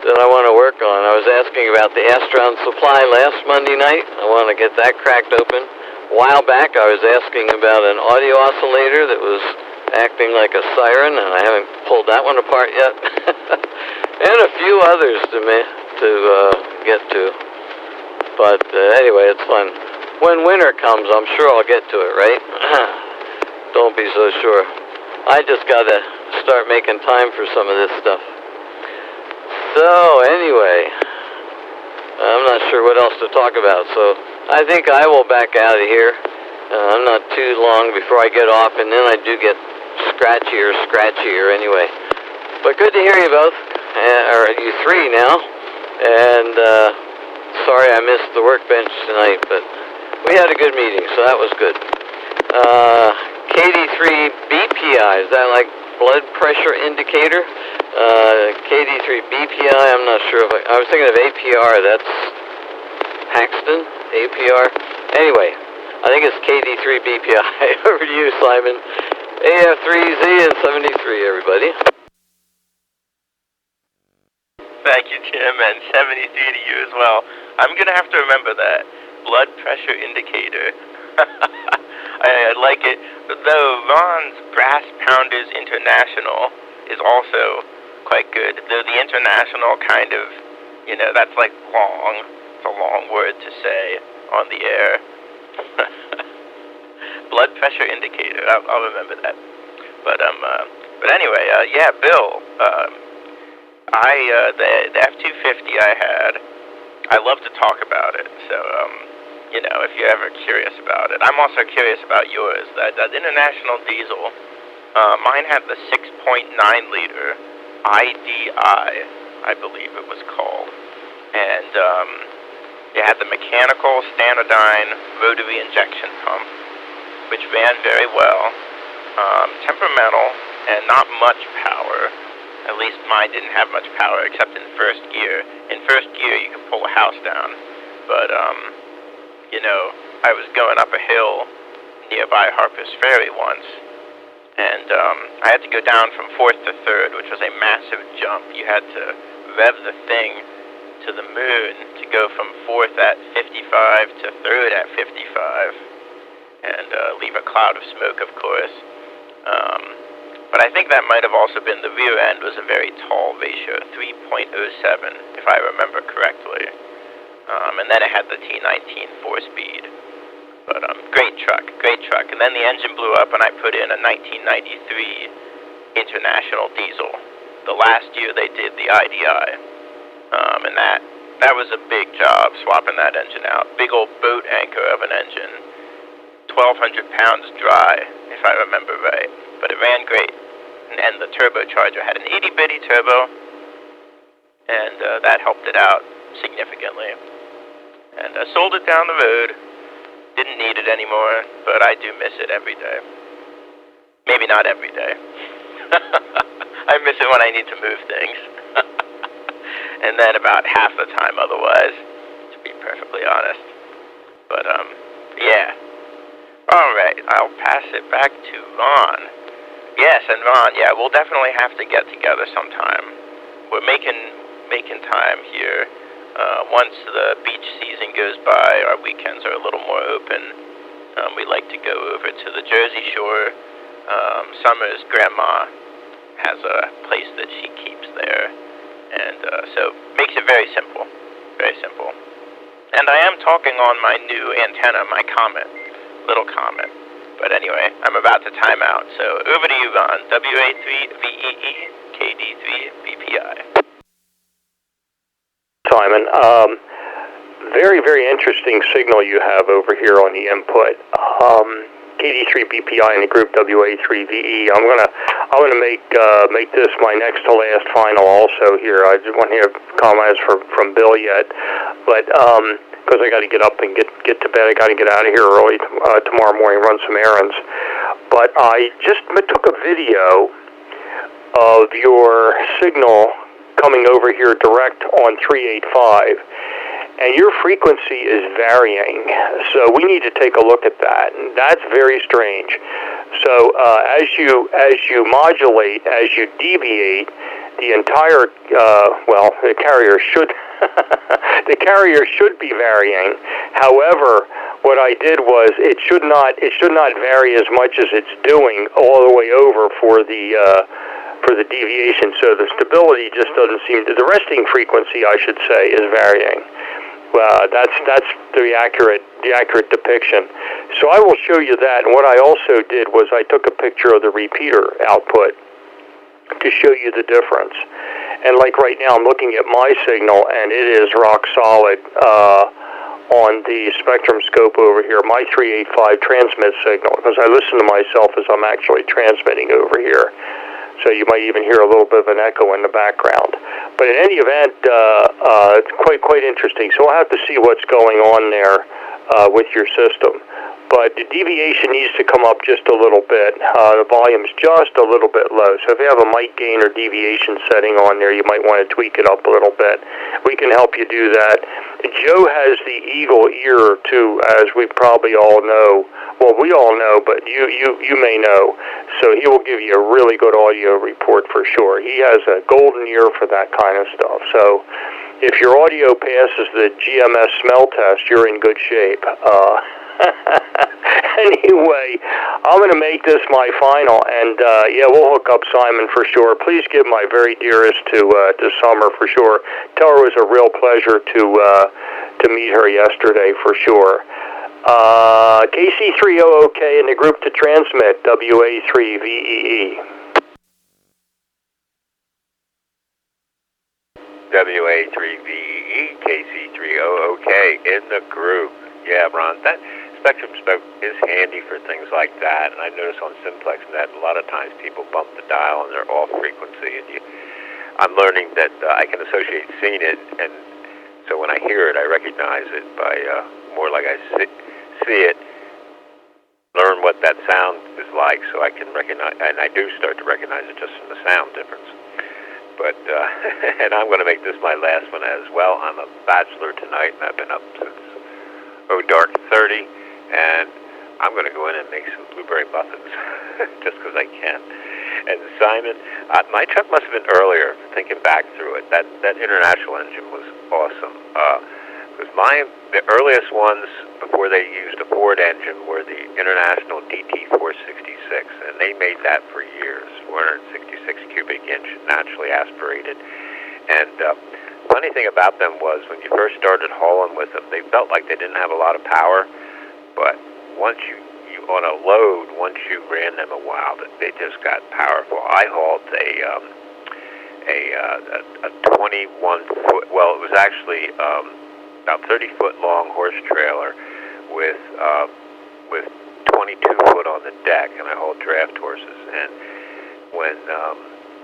that I want to work on. I was asking about the Astron supply last Monday night. I want to get that cracked open. A while back, I was asking about an audio oscillator that was acting like a siren, and I haven't pulled that one apart yet. And a few others to get to. But anyway, it's fun. When winter comes, I'm sure I'll get to it, right? Don't be so sure. I just got to start making time for some of this stuff. So, anyway, I'm not sure what else to talk about, so I think I will back out of here. I'm not too long before I get off, and then I do get scratchier anyway. But good to hear you both, or you three now, and sorry I missed the workbench tonight, but we had a good meeting, so that was good. KD3 BPI, is that like blood pressure indicator? KD3 BPI, I'm not sure if I was thinking of APR, that's Paxton, APR. Anyway, I think it's KD3 BPI. Over to you, Simon. AF3Z and 73, everybody. Thank you, Jim, and 73 to you as well. I'm going to have to remember that. Blood pressure indicator. I like it. Though Ron's Brass Pounders International is also quite good. Though the international kind of, you know, that's like long. It's a long word to say on the air. Blood pressure indicator. I'll remember that. But anyway, yeah, Bill. The F-250 I had. I love to talk about it. So you know, if you're ever curious about it. I'm also curious about yours. That international diesel, mine had the 6.9 liter IDI, I believe it was called. And it had the mechanical Stanodyne rotary injection pump, which ran very well. Temperamental and not much power. At least mine didn't have much power except in first gear. In first gear you could pull a house down. But you know, I was going up a hill nearby Harper's Ferry once, and I had to go down from 4th to 3rd, which was a massive jump. You had to rev the thing to the moon to go from 4th at 55 to 3rd at 55. and leave a cloud of smoke, of course. But I think that might have also been the rear end was a very tall ratio, 3.07, if I remember correctly. And then it had the T19 4-speed. But great truck. And then the engine blew up, and I put in a 1993 International diesel. The last year they did the IDI. And that was a big job, swapping that engine out. Big old boat anchor of an engine. 1,200 pounds dry, if I remember right. But it ran great. And the turbocharger had an itty-bitty turbo, and that helped it out significantly. And I sold it down the road. Didn't need it anymore, but I do miss it every day. Maybe not every day. I miss it when I need to move things. And then about half the time otherwise, to be perfectly honest. But, yeah. Alright, I'll pass it back to Ron. Yes, and Ron, yeah, we'll definitely have to get together sometime. We're making time here. Once the beach season goes by, our weekends are a little more open. We like to go over to the Jersey Shore. Summer's grandma has a place that she keeps there. And so makes it very simple. Very simple. And I am talking on my new antenna, my Comet. Little Comet. But anyway, I'm about to time out. So over to you, Ron. WA3VEE, KD3BPI. Simon, very, very interesting signal you have over here on the input. KD3BPI in the group WA3VE. I'm gonna make this my next to last final also here. I just want to hear comments from Bill yet, but because I got to get up and get to bed. I got to get out of here early tomorrow morning, run some errands. But I just took a video of your signal coming over here direct on 385. And your frequency is varying, so we need to take a look at that. And that's very strange. So as you modulate, as you deviate, the entire the carrier should the carrier should be varying. However, what I did was it should not vary as much as it's doing all the way over for the deviation. So the stability just doesn't seem to. The resting frequency, I should say, is varying. That's the accurate depiction. So I will show you that. And what I also did was I took a picture of the repeater output to show you the difference. And like right now, I'm looking at my signal, and it is rock solid on the spectrum scope over here. My 385 transmit signal, because I listen to myself as I'm actually transmitting over here. So you might even hear a little bit of an echo in the background. But in any event, it's quite interesting. So we'll have to see what's going on there with your system. But the deviation needs to come up just a little bit. The volume's just a little bit low. So if you have a mic gain or deviation setting on there, you might want to tweak it up a little bit. We can help you do that. Joe has the eagle ear, too, as we probably all know. Well, we all know, but you may know. So he will give you a really good audio report for sure. He has a golden ear for that kind of stuff. So if your audio passes the GMS smell test, you're in good shape. Anyway, I'm going to make this my final, and we'll hook up Simon for sure. Please give my very dearest to Summer for sure. Tell her it was a real pleasure to meet her yesterday for sure. KC30OK in the group to transmit, WA3VEE. WA3VEE, KC30OK in the group. Yeah, Ron, that spectrum scope is handy for things like that. And I notice on Simplex that a lot of times people bump the dial and they're off frequency. And I'm learning that I can associate seeing it, and so when I hear it, I recognize it by more like I see it, learn what that sound is like, so I can recognize, and I do start to recognize it just from the sound difference. But, and I'm going to make this my last one as well. I'm a bachelor tonight, and I've been up since dark 30, and I'm going to go in and make some blueberry muffins just because I can. And Simon, my truck must have been earlier, thinking back through it. That international engine was awesome. Because the earliest ones before they used a Ford engine were the International DT466, and they made that for years, 466 cubic inch, naturally aspirated. And funny thing about them was when you first started hauling with them, they felt like they didn't have a lot of power, but once you on a load, once you ran them a while, they just got powerful. I hauled a 21-foot, well, it was actually about 30-foot long horse trailer with 22-foot on the deck, and I hauled draft horses. And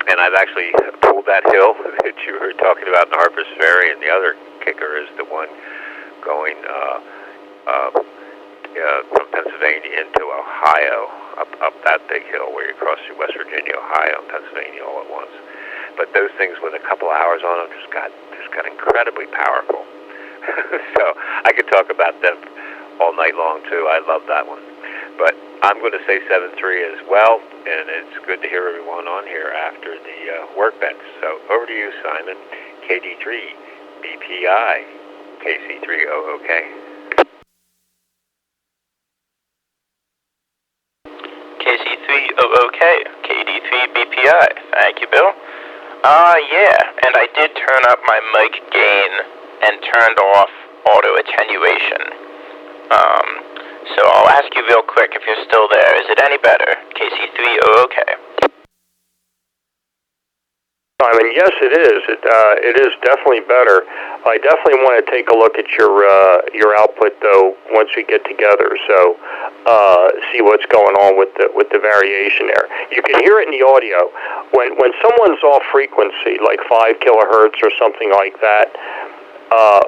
and I've actually pulled that hill that you were talking about in Harper's Ferry, and the other kicker is the one going from Pennsylvania into Ohio, up that big hill where you cross through West Virginia, Ohio, and Pennsylvania all at once. But those things with a couple hours on them just got incredibly powerful. So I could talk about them all night long too. I love that one. But I'm going to say 7-3 as well, and it's good to hear everyone on here after the workbench. So over to you, Simon. KD3 BPI KC3OOK. KC3OOK, KD3 BPI. Thank you, Bill. Yeah, and I did turn up my mic gain and turned off auto attenuation. So I'll ask you real quick if you're still there. Is it any better? KC3OOK. Simon, yes, it is. It is definitely better. I definitely want to take a look at your output though once we get together. So see what's going on with the variation there. You can hear it in the audio when someone's off frequency, like 5 kilohertz or something like that.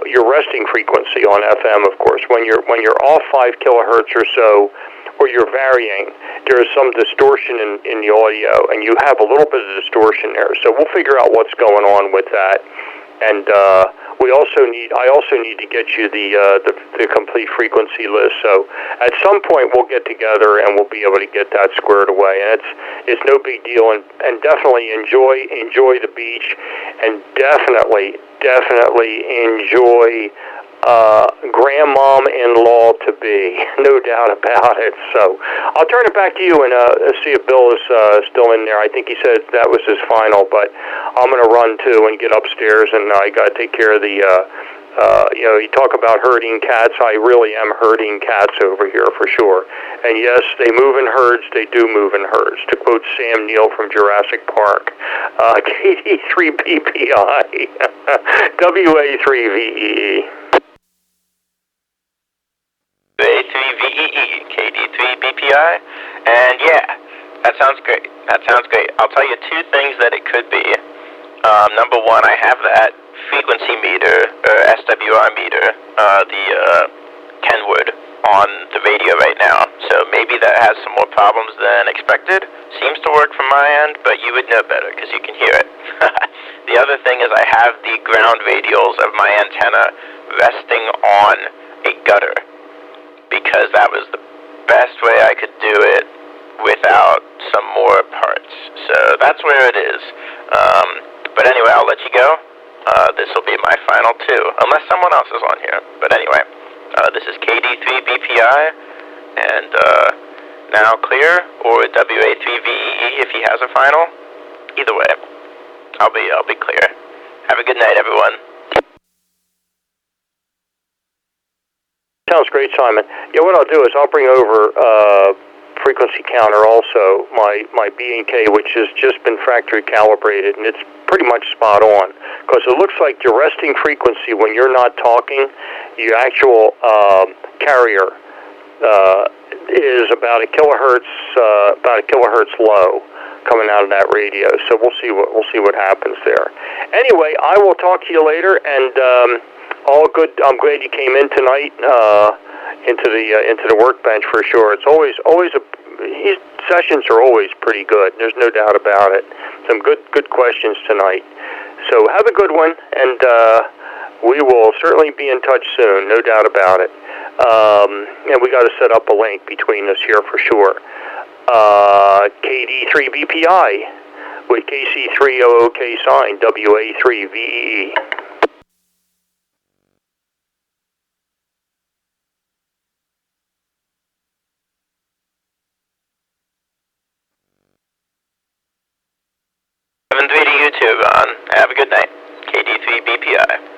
Your resting frequency on FM, of course. When you're off 5 kilohertz or so, or you're varying, there is some distortion in the audio, and you have a little bit of distortion there. So we'll figure out what's going on with that. And I also need to get you the complete frequency list. So at some point we'll get together and we'll be able to get that squared away. And it's no big deal. And definitely enjoy the beach, and definitely enjoy grandmom-in-law to be, no doubt about it. So I'll turn it back to you and see if Bill is still in there. I think he said that was his final, but I'm going to run too and get upstairs, and I got to take care of the you talk about herding cats. I really am herding cats over here for sure. And yes, they move in herds. They do move in herds. To quote Sam Neill from Jurassic Park, KD3BPI, WA3VEE. WA3VEE, KD3BPI, and yeah, that sounds great. I'll tell you two things that it could be. Number one, I have that frequency meter, or SWR meter, the Kenwood, on the radio right now. So maybe that has some more problems than expected. Seems to work from my end, but you would know better because you can hear it. The other thing is I have the ground radials of my antenna resting on a gutter, because that was the best way I could do it without some more parts. So that's where it is. But anyway, I'll let you go. This will be my final two, unless someone else is on here. But anyway, this is KD3BPI, and now clear, or WA3VEE if he has a final. Either way, I'll be clear. Have a good night, everyone. Sounds great, Simon. Yeah, what I'll do is I'll bring over frequency counter also, my B&K, which has just been factory calibrated, and it's pretty much spot on, because it looks like your resting frequency when you're not talking, your actual carrier is about a kilohertz low coming out of that radio. So we'll see what happens there. Anyway, I will talk to you later, and all good. I'm glad you came in tonight into the workbench for sure. It's always his sessions are always pretty good. There's no doubt about it. Some good questions tonight. So have a good one, and we will certainly be in touch soon. No doubt about it. And we got to set up a link between us here for sure. KD3BPI with KC3OOK sign, WA3VEE. Have a good night. KD3BPI.